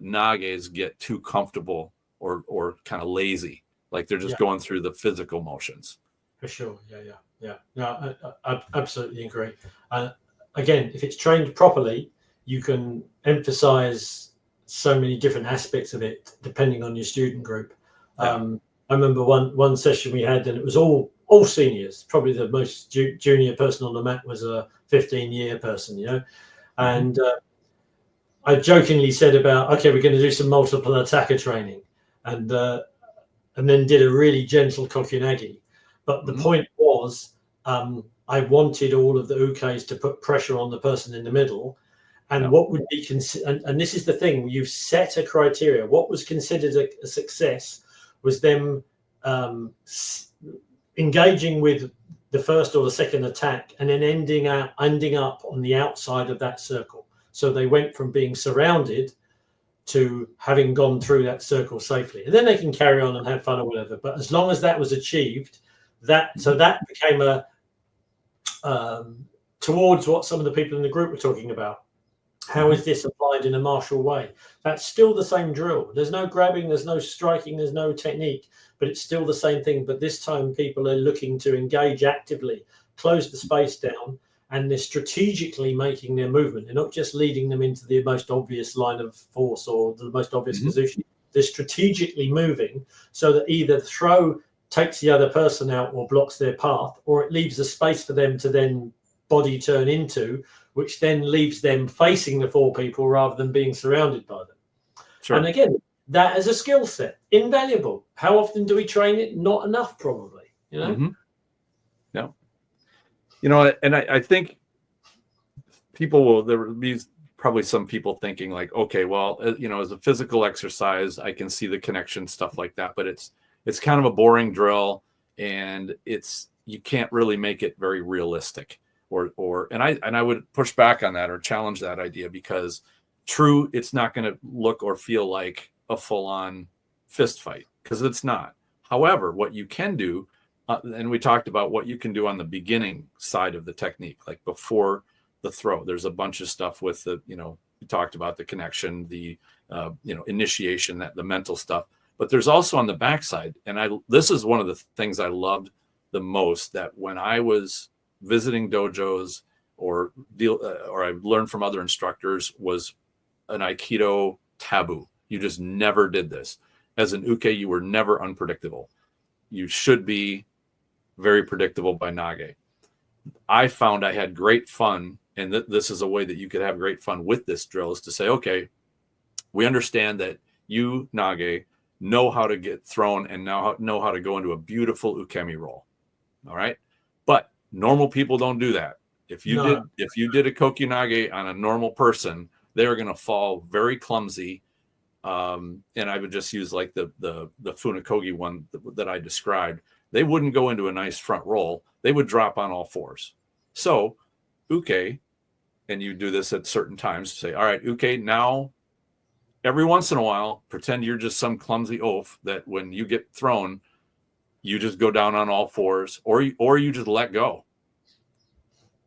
nages get too comfortable or kind of lazy, like they're just going through the physical motions. For sure. Yeah. No, I absolutely agree. Again, if it's trained properly, you can emphasize so many different aspects of it depending on your student group. I remember one session we had, and it was all seniors. Probably the most junior person on the mat was a 15-year person, and I jokingly said about, okay, we're going to do some multiple attacker training, and then did a really gentle Kokyu-nage. But the point was, I wanted all of the ukes to put pressure on the person in the middle. And what would be and this is the thing, you've set a criteria. What was considered a success was them engaging with the first or the second attack, and then ending up on the outside of that circle. So they went from being surrounded to having gone through that circle safely. And then they can carry on and have fun or whatever. But as long as that was achieved, that became towards what some of the people in the group were talking about. How is this applied in a martial way? That's still the same drill. There's no grabbing, there's no striking, there's no technique, but it's still the same thing. But this time people are looking to engage actively, close the space down, and they're strategically making their movement. They're not just leading them into the most obvious line of force or the most obvious kazushi. They're strategically moving so that either the throw takes the other person out or blocks their path, or it leaves a space for them to then body turn into, which then leaves them facing the four people rather than being surrounded by them. Sure. And again, that is a skill set, invaluable. How often do we train it? Not enough, probably. No. And I think there will be probably some people thinking like, okay, well, as a physical exercise, I can see the connection, stuff like that, but it's kind of a boring drill, and you can't really make it very realistic. And I would push back on that or challenge that idea, because it's not going to look or feel like a full-on fist fight, because it's not. However, what you can do, and we talked about what you can do on the beginning side of the technique, like before the throw. There's a bunch of stuff with we talked about the connection, the initiation, the mental stuff. But there's also on the backside, and this is one of the things I loved the most, that when I was visiting dojos or I learned from other instructors, was an Aikido taboo. You just never did this. As an uke, you were never unpredictable. You should be very predictable by Nage. I found I had great fun, and this is a way that you could have great fun with this drill, is to say, okay, we understand that you, Nage, know how to get thrown and now know how to go into a beautiful ukemi roll. All right. But normal people don't do that. If you did a Kokyu-nage on a normal person, they're going to fall very clumsy. And I would just use like the Funakogi one that I described. They wouldn't go into a nice front roll. They would drop on all fours. So uke, and you do this at certain times, say, all right, uke, now every once in a while, pretend you're just some clumsy oaf that when you get thrown, you just go down on all fours, or you just let go.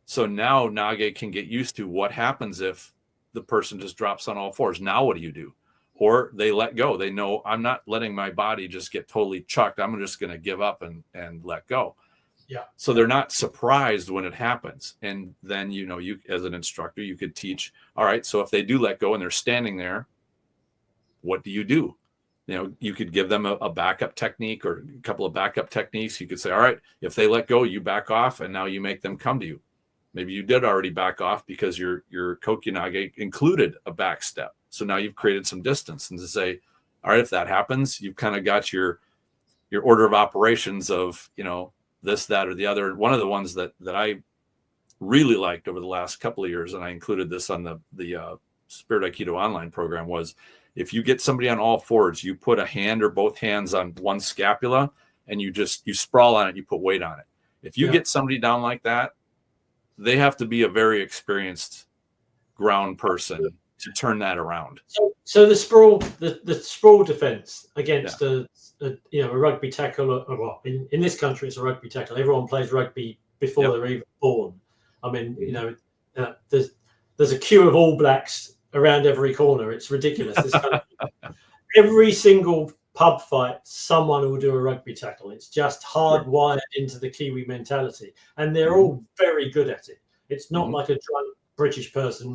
So now Nage can get used to what happens if the person just drops on all fours. Now what do you do? Or they let go. They know, I'm not letting my body just get totally chucked. I'm just going to give up and let go. Yeah. So they're not surprised when it happens. And then, you as an instructor, you could teach, all right, so if they do let go and they're standing there, what do? You could give them a backup technique or a couple of backup techniques. You could say, all right, if they let go, you back off, and now you make them come to you. Maybe you did already back off because your Kokyu-nage included a back step. So now you've created some distance, and to say, all right, if that happens, you've kind of got your order of operations of, this, that, or the other. One of the ones that I really liked over the last couple of years, and I included this on the Spirit Aikido online program, was if you get somebody on all fours, you put a hand or both hands on one scapula and you sprawl on it, you put weight on it. If you get somebody down like that, they have to be a very experienced ground person to turn that around. So the sprawl defense against a rugby tackle, well, in this country it's a rugby tackle. Everyone plays rugby before they're even born. I mean, there's a queue of All Blacks around every corner. It's ridiculous. Every single pub fight, someone will do a rugby tackle. It's just hardwired into the Kiwi mentality, and they're all very good at it. It's not like a drunk British person,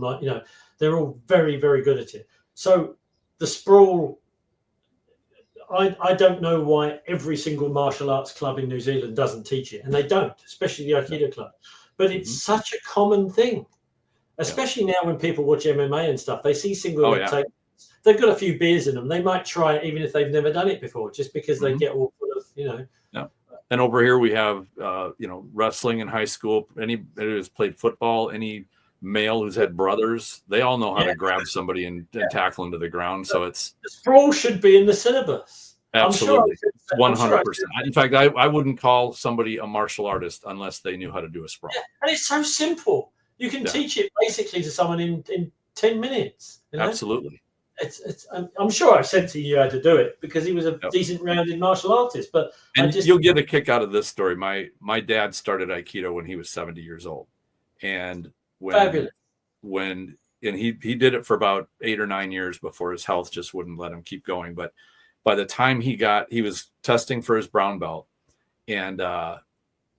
they're all very, very good at it. So the sprawl, I don't know why every single martial arts club in New Zealand doesn't teach it, and they don't, especially the Aikido club. But it's such a common thing, especially now when people watch MMA and stuff. They see single leg takedowns. They've got a few beers in them. They might try it even if they've never done it before, just because they get all full of, Yeah. And over here we have, wrestling in high school. Anybody who's played football, any male who's had brothers, they all know how to grab somebody and tackle them to the ground. So the sprawl should be in the syllabus. Absolutely. 100%. In fact, I wouldn't call somebody a martial artist unless they knew how to do a sprawl. Yeah. And it's so simple. You can teach it basically to someone in 10 minutes. Absolutely. I'm sure I've said to you how to do it because he was a decent rounded martial artist. But you'll get a kick out of this story. My dad started Aikido when he was 70 years old. And when he did it for about 8 or 9 years before his health just wouldn't let him keep going. But by the time he was testing for his brown belt, and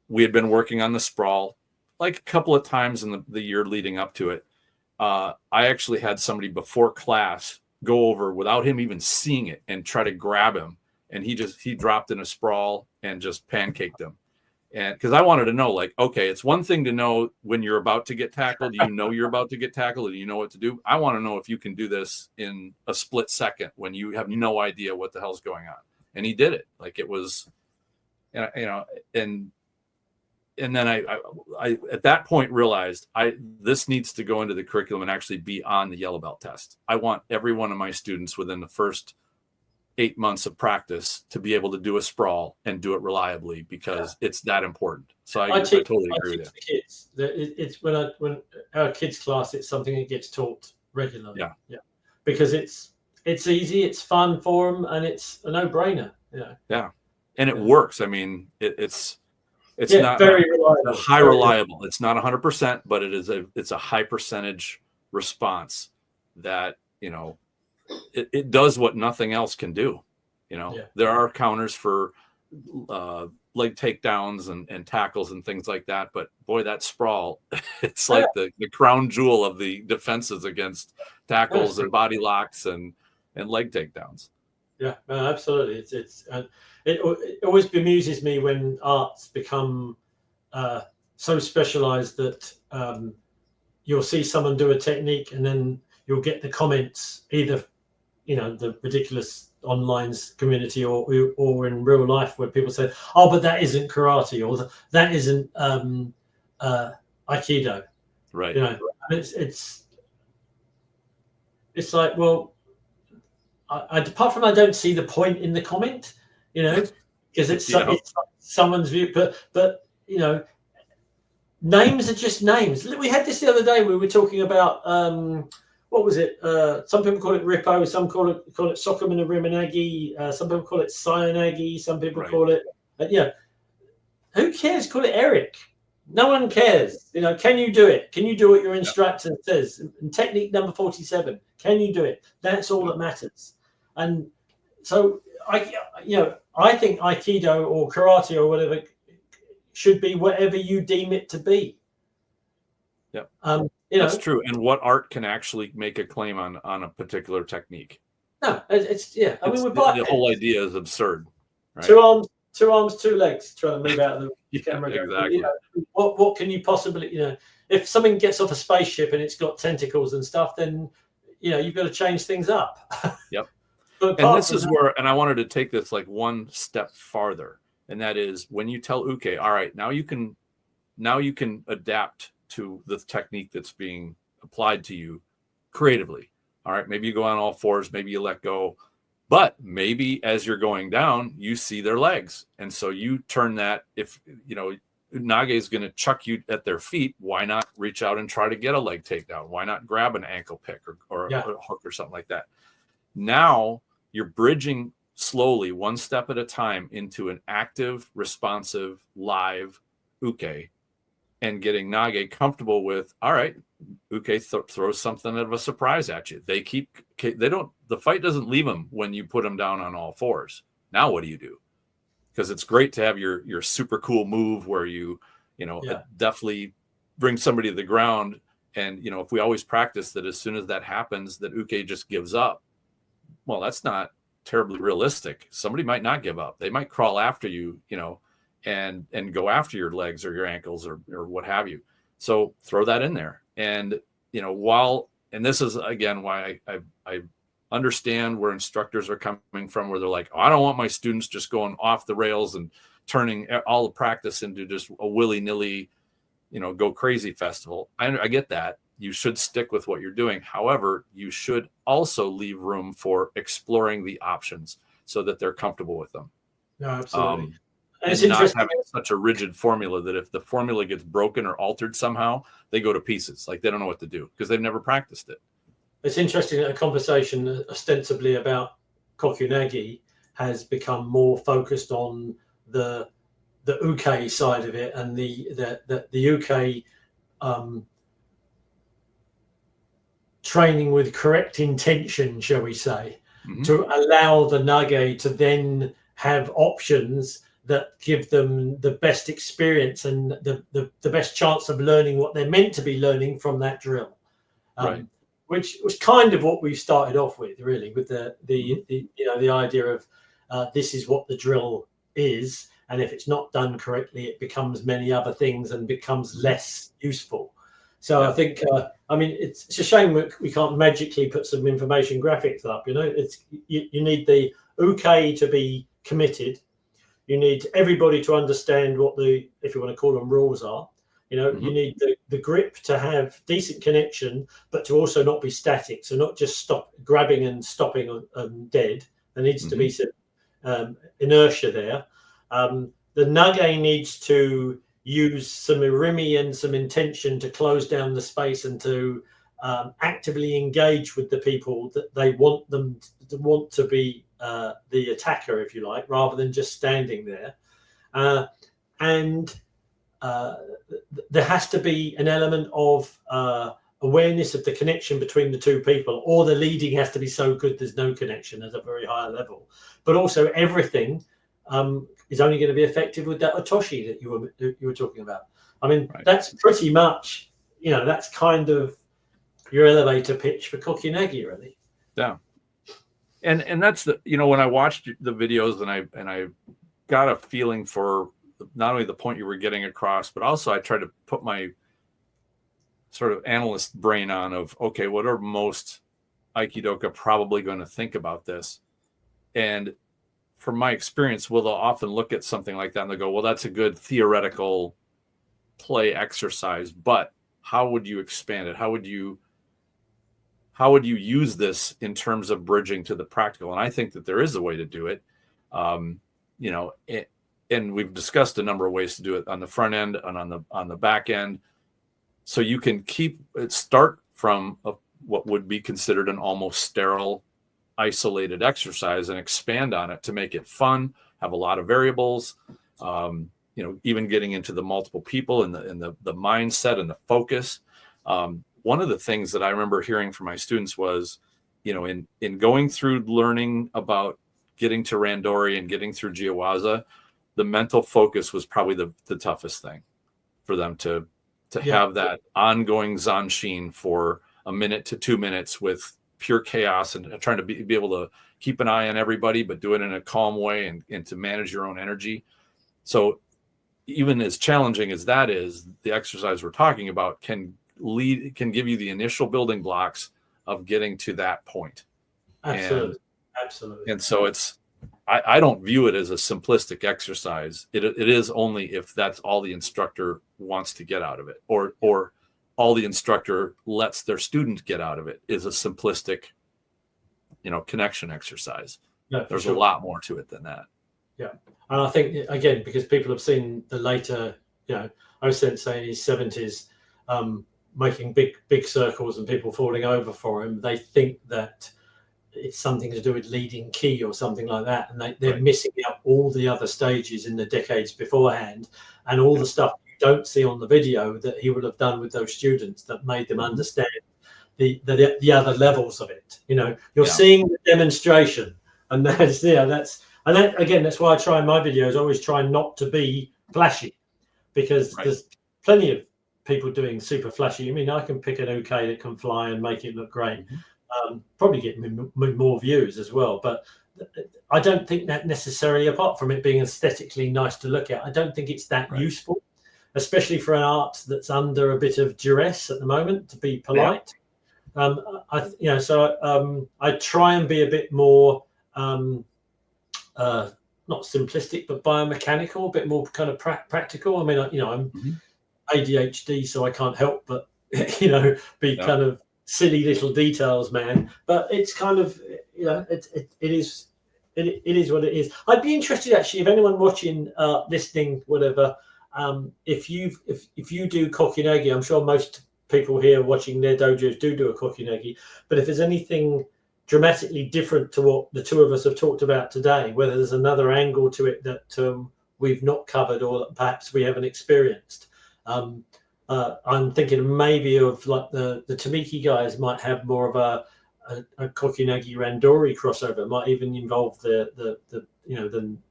we had been working on the sprawl like a couple of times in the year leading up to it. I actually had somebody before class go over without him even seeing it and try to grab him, and he dropped in a sprawl and just pancaked him. And because I wanted to know, like, okay, it's one thing to know when you're about to get tackled, you're about to get tackled and you know what to do. I want to know if you can do this in a split second when you have no idea what the hell's going on. And he did it. Like, it was, and then I at that point realized this needs to go into the curriculum and actually be on the yellow belt test. I want every one of my students within the first 8 months of practice to be able to do a sprawl and do it reliably because it's that important. So I totally agree with you. Kids, it's when our kids class, it's something that gets taught regularly. Yeah. Because it's easy, it's fun for them, and it's a no-brainer. Yeah. And it works. I mean, it's not very reliable. High reliable. It's not 100%, but it's a high percentage response that, it does what nothing else can do. There are counters for leg takedowns and tackles and things like that. But boy, that sprawl, it's like the crown jewel of the defenses against tackles and body locks and leg takedowns. Yeah, absolutely. it always bemuses me when arts become so specialized that you'll see someone do a technique and then you'll get the comments, either the ridiculous online community or in real life, where people say, oh, but that isn't karate, or that isn't Aikido. Right. It's like, well, apart from I don't see the point in the comment, because it's someone's view, but names are just names. We had this the other day. We were talking about what was it? Some people call it Rippo, some call it Sokumina Rimanagi, some people call it Sayonagi, some people call it who cares? Call it Eric. No one cares. Can you do it? Can you do what your instructor says? And technique number 47. Can you do it? That's all that matters. And so I think Aikido or karate or whatever should be whatever you deem it to be. Yep. That's true. And what art can actually make a claim on a particular technique? No, it's I mean, the whole idea is absurd. Right? Two arms, two legs, trying to move out of the camera. Exactly. What can you possibly, if something gets off a spaceship and it's got tentacles and stuff, then, you've got to change things up. Yep. And this is where, and I wanted to take this like one step farther. And that is when you tell uke, all right, now you can adapt to the technique that's being applied to you creatively. All right, maybe you go on all fours, maybe you let go. But maybe as you're going down, you see their legs. And so you turn that, if, Nage is going to chuck you at their feet, why not reach out and try to get a leg takedown? Why not grab an ankle pick or a hook or something like that? Now you're bridging slowly, one step at a time, into an active, responsive, live uke, and getting Nage comfortable with, all right, uke throws something of a surprise at you. The fight doesn't leave them when you put them down on all fours. Now what do you do? Because it's great to have your super cool move where you definitely bring somebody to the ground. And, if we always practice that, as soon as that happens, that uke just gives up. Well, that's not terribly realistic. Somebody might not give up. They might crawl after you, and go after your legs or your ankles or what have you. So throw that in there. And, and this is, again, why I understand where instructors are coming from, where they're like, oh, I don't want my students just going off the rails and turning all the practice into just a willy-nilly, go crazy festival. I get that. You should stick with what you're doing. However, you should also leave room for exploring the options so that they're comfortable with them. No, absolutely. And not having such a rigid formula that if the formula gets broken or altered somehow, they go to pieces. Like they don't know what to do because they've never practiced it. It's interesting that a conversation ostensibly about Kokyu-nage has become more focused on the uke side of it and the uke training with correct intention, shall we say, to allow the nage to then have options that give them the best experience and the best chance of learning what they're meant to be learning from that drill. Right. Which was kind of what we started off with, really, with the idea of this is what the drill is, and if it's not done correctly, it becomes many other things and becomes less useful. So I think, it's a shame we can't magically put some information graphics up. You need the uke to be committed. You need everybody to understand what if you want to call them, rules are. You need the grip to have decent connection, but to also not be static. So not just stop grabbing and stopping dead. There needs to be some inertia there. The nage needs to use some irimi and some intention to close down the space and to actively engage with the people that they want them to be the attacker, if you like, rather than just standing there. There has to be an element of awareness of the connection between the two people, or the leading has to be so good there's no connection at a very high level. But also everything is only going to be effective with that otoshi that you were talking about. I mean, That's pretty much, that's kind of your elevator pitch for Kokyu-nage, really. Yeah. And that's the, when I watched the videos and I got a feeling for not only the point you were getting across, but also I tried to put my sort of analyst brain on of, okay, what are most Aikidoka probably going to think about this? And from my experience, they'll often look at something like that and they'll go, well, that's a good theoretical play exercise, but how would you expand it? How would you use this in terms of bridging to the practical? And I think that there is a way to do it. And we've discussed a number of ways to do it on the front end and on the back end. So you can start from what would be considered an almost sterile, isolated exercise and expand on it to make it fun, have a lot of variables, even getting into the multiple people and the mindset and the focus. One of the things that I remember hearing from my students was, in going through learning about getting to Randori and getting through Jiawaza, the mental focus was probably the toughest thing for them to have that ongoing zanshin for a minute to 2 minutes with pure chaos and trying to be able to keep an eye on everybody, but do it in a calm way and to manage your own energy. So even as challenging as that is, the exercise we're talking about can give you the initial building blocks of getting to that point. Absolutely. And so I don't view it as a simplistic exercise. It is only if that's all the instructor wants to get out of it, or all the instructor lets their student get out of it is a simplistic, connection exercise. Yeah, there's a lot more to it than that. Yeah. And I think, again, because people have seen the later, I was saying in his 70s, making big circles and people falling over for him, they think that it's something to do with leading key or something like that, and they're missing out all the other stages in the decades beforehand and all the stuff you don't see on the video that he would have done with those students that made them understand the other levels of it. You're seeing the demonstration, and that's why I try in my videos, I always try not to be flashy, because there's plenty of people doing super flashy. I mean, I can pick an uke that can fly and make it look great. Probably get more views as well, but I don't think that necessarily, apart from it being aesthetically nice to look at, I don't think it's that useful, especially for an art that's under a bit of duress at the moment, to be polite. I try and be a bit more not simplistic, but biomechanical, a bit more kind of practical. I mean, I'm ADHD, so I can't help but be kind of silly little details man, but it's kind of it is what it is. I'd be interested, actually, if anyone watching, listening, whatever, if you do Kokyunage, I'm sure most people here watching their dojos do a Kokyunage, but if there's anything dramatically different to what the two of us have talked about today, whether there's another angle to it that we've not covered or that perhaps we haven't experienced. I'm thinking maybe of like the Tamiki guys might have more of a Kokyu-nage Randori crossover. Might even involve the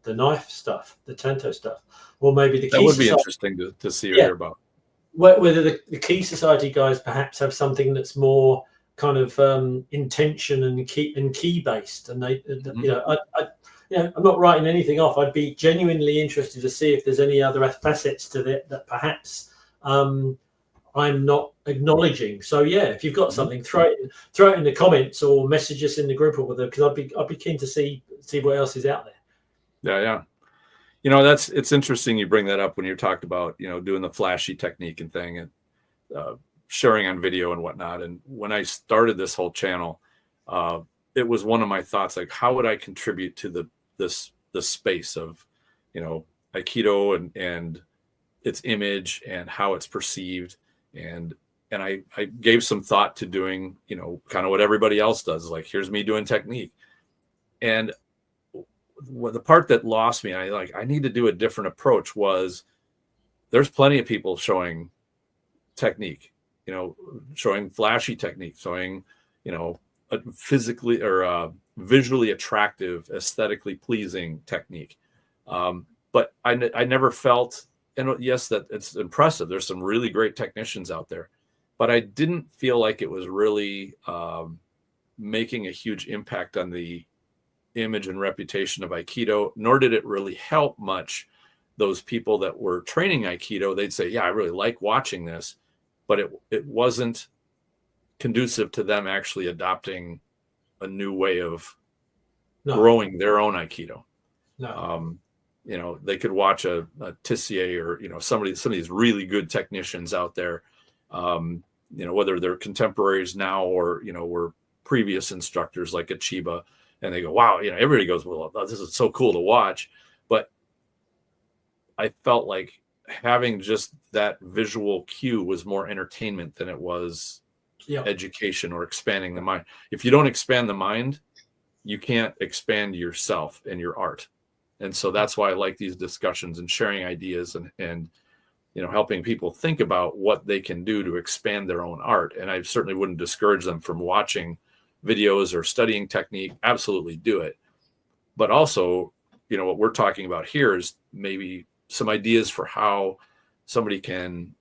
knife stuff, the tanto stuff, or maybe the that key would be society. interesting to see or hear about. Whether the key society guys perhaps have something that's more kind of intention and key based, and they I'm not writing anything off. I'd be genuinely interested to see if there's any other facets to it that perhaps I'm not acknowledging. So if you've got something, throw it in the comments or message us in the group or whatever, because I'd be keen to see what else is out there. Yeah. It's interesting you bring that up when you talked about doing the flashy technique and thing and sharing on video and whatnot. And when I started this whole channel, it was one of my thoughts, like, how would I contribute to the space of Aikido and its image and how it's perceived, and I gave some thought to doing kind of what everybody else does, like, here's me doing technique. And the part that lost me, I need to do a different approach, was there's plenty of people showing technique, showing flashy technique, showing a physically or visually attractive, aesthetically pleasing technique, but I never felt. And yes, that it's impressive. There's some really great technicians out there, but I didn't feel like it was really making a huge impact on the image and reputation of Aikido, nor did it really help much those people that were training Aikido. They'd say, yeah, I really like watching this, but it wasn't conducive to them actually adopting a new way of growing their own Aikido. You know, they could watch a Tissier or, you know, some of these really good technicians out there, you know, whether they're contemporaries now or, you know, were previous instructors like a Chiba, and they go, wow, you know, everybody goes, well, this is so cool to watch. But I felt like having just that visual cue was more entertainment than it was education or expanding the mind. If you don't expand the mind, you can't expand yourself and your art. And so that's why I like these discussions and sharing ideas and you know, helping people think about what they can do to expand their own art. And I certainly wouldn't discourage them from watching videos or studying technique. Absolutely do it. But also, you know, what we're talking about here is maybe some ideas for how somebody can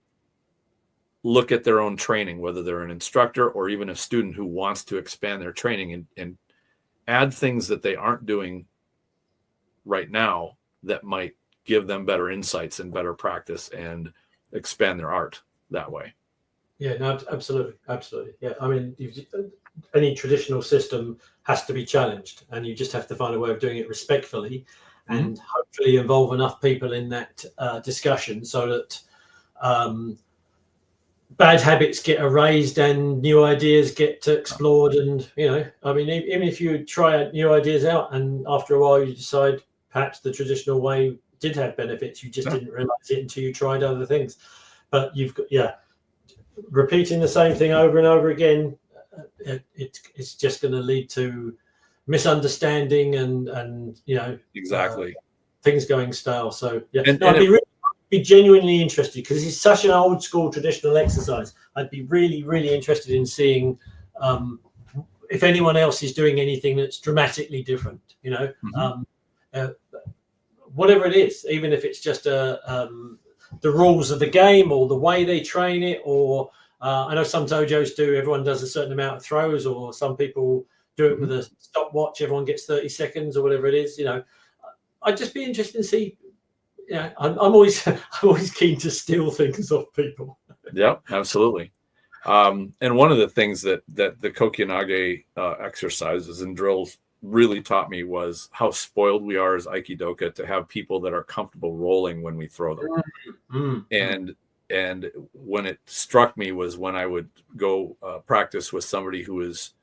look at their own training, whether they're an instructor or even a student who wants to expand their training, and add things that they aren't doing right now that might give them better insights and better practice and expand their art that way. Yeah, no, absolutely. Yeah, I mean, any traditional system has to be challenged, and you just have to find a way of doing it respectfully, and hopefully involve enough people in that discussion so that bad habits get erased and new ideas get explored. And, you know, I mean, even if you try new ideas out and after a while you decide perhaps the traditional way did have benefits, you just didn't realize it until you tried other things. But you've got, repeating the same thing over and over again, it's just going to lead to misunderstanding and you know, exactly, things going stale. So I'd be genuinely interested, because it's such an old school traditional exercise. I'd be really interested in seeing if anyone else is doing anything that's dramatically different, you know. Whatever it is, even if it's just the rules of the game or the way they train it, or I know some dojos do, everyone does a certain amount of throws, or some people do it with a stopwatch, everyone gets 30 seconds or whatever it is, you know. I'd just be interested to see. Yeah, I'm always keen to steal things off people. Yeah, absolutely. And one of the things that the Kokyu-nage exercises and drills really taught me was how spoiled we are as Aikidoka to have people that are comfortable rolling when we throw them. And when it struck me was when I would go practice with somebody who was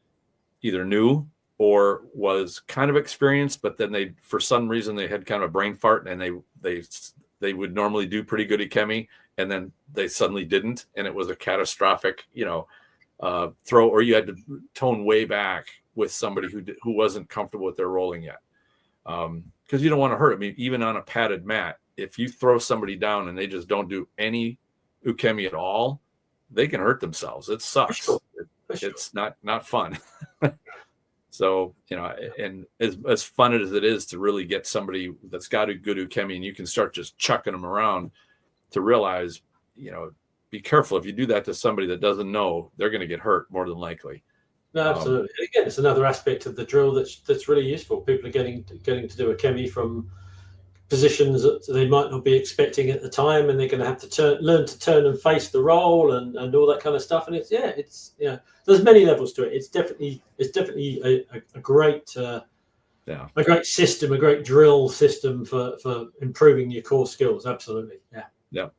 either new or was kind of experienced, but then for some reason they had kind of a brain fart, and they would normally do pretty good ikemi, and then they suddenly didn't, and it was a catastrophic, you know, throw, or you had to tone way back with somebody who wasn't comfortable with their rolling yet, because you don't want to hurt. I mean, even on a padded mat, if you throw somebody down and they just don't do any ukemi at all, they can hurt themselves. It sucks. It's not fun. So, you know, and as fun as it is to really get somebody that's got a good ukemi and you can start just chucking them around, to realize, you know, be careful. If you do that to somebody that doesn't know, they're going to get hurt more than likely. No, absolutely. Again, it's another aspect of the drill that's really useful. People are getting to do ukemi from positions that they might not be expecting at the time, and they're going to have to learn to turn and face the roll and all that kind of stuff. And it's there's many levels to it. It's definitely a great a great system, a great drill system for improving your core skills. Absolutely. Yeah.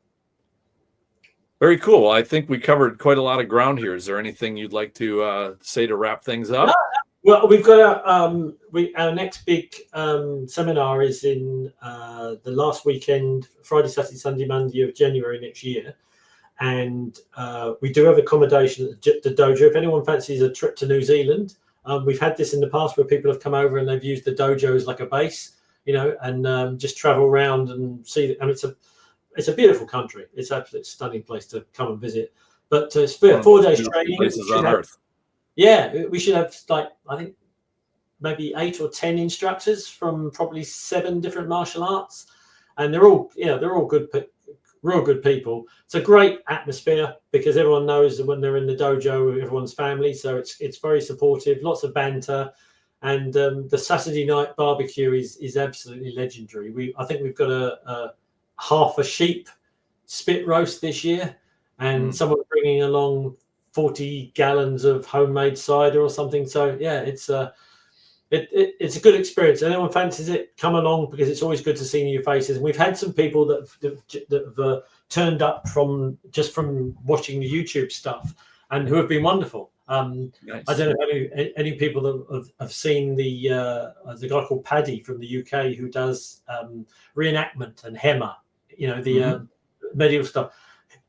Very cool. Well, I think we covered quite a lot of ground here. Is there anything you'd like to say to wrap things up? Well, we've got our next big seminar is in the last weekend, Friday, Saturday, Sunday, Monday of January next year, and we do have accommodation at the dojo. If anyone fancies a trip to New Zealand, we've had this in the past where people have come over and they've used the dojo as like a base, you know, and just travel around and see. I mean, it's a beautiful country. It's absolutely stunning place to come and visit. But it's 4 days training. Places on earth. Yeah, we should have, like, I think maybe 8 or 10 instructors from probably 7 different martial arts, and they're all good, real good people. It's a great atmosphere because everyone knows that when they're in the dojo, everyone's family, so it's very supportive. Lots of banter, And the Saturday night barbecue is absolutely legendary. I think we've got a half a sheep spit roast this year, and someone bringing along 40 gallons of homemade cider or something. So yeah, it's a good experience. Anyone fancies it, come along, because it's always good to see new faces. And we've had some people that have turned up from watching the YouTube stuff, and who have been wonderful. Nice. I don't know any people that have seen the guy called Paddy from the UK who does reenactment and Hema, the medieval stuff.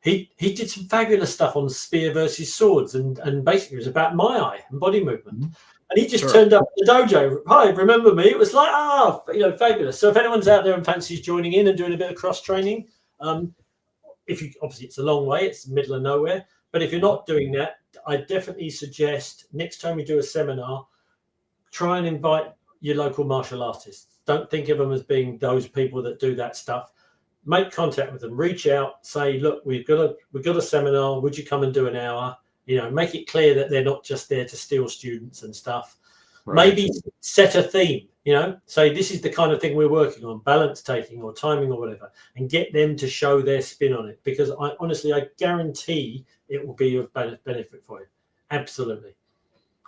He did some fabulous stuff on spear versus swords, and basically it was about my eye and body movement. And he just turned up at the dojo. Hi, remember me? It was like, fabulous. So if anyone's out there and fancies joining in and doing a bit of cross training, obviously it's a long way, it's the middle of nowhere. But if you're not doing that, I definitely suggest next time you do a seminar, try and invite your local martial artists. Don't think of them as being those people that do that stuff. Make contact with them, reach out, say, look, we've got a seminar. Would you come and do an hour? Make it clear that they're not just there to steal students and stuff. Right. Maybe set a theme, say this is the kind of thing we're working on, balance taking or timing or whatever, and get them to show their spin on it, because I guarantee it will be of benefit for you. Absolutely.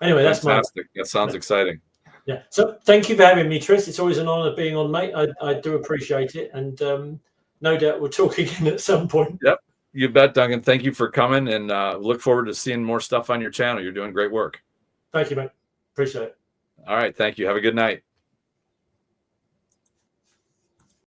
Anyway, that's fantastic. That sounds exciting. Yeah. So thank you for having me, Tris. It's always an honor being on, mate. I do appreciate it. And no doubt we'll talk again at some point. Yep. You bet, Duncan. Thank you for coming, and look forward to seeing more stuff on your channel. You're doing great work. Thank you, mate. Appreciate it. All right. Thank you. Have a good night.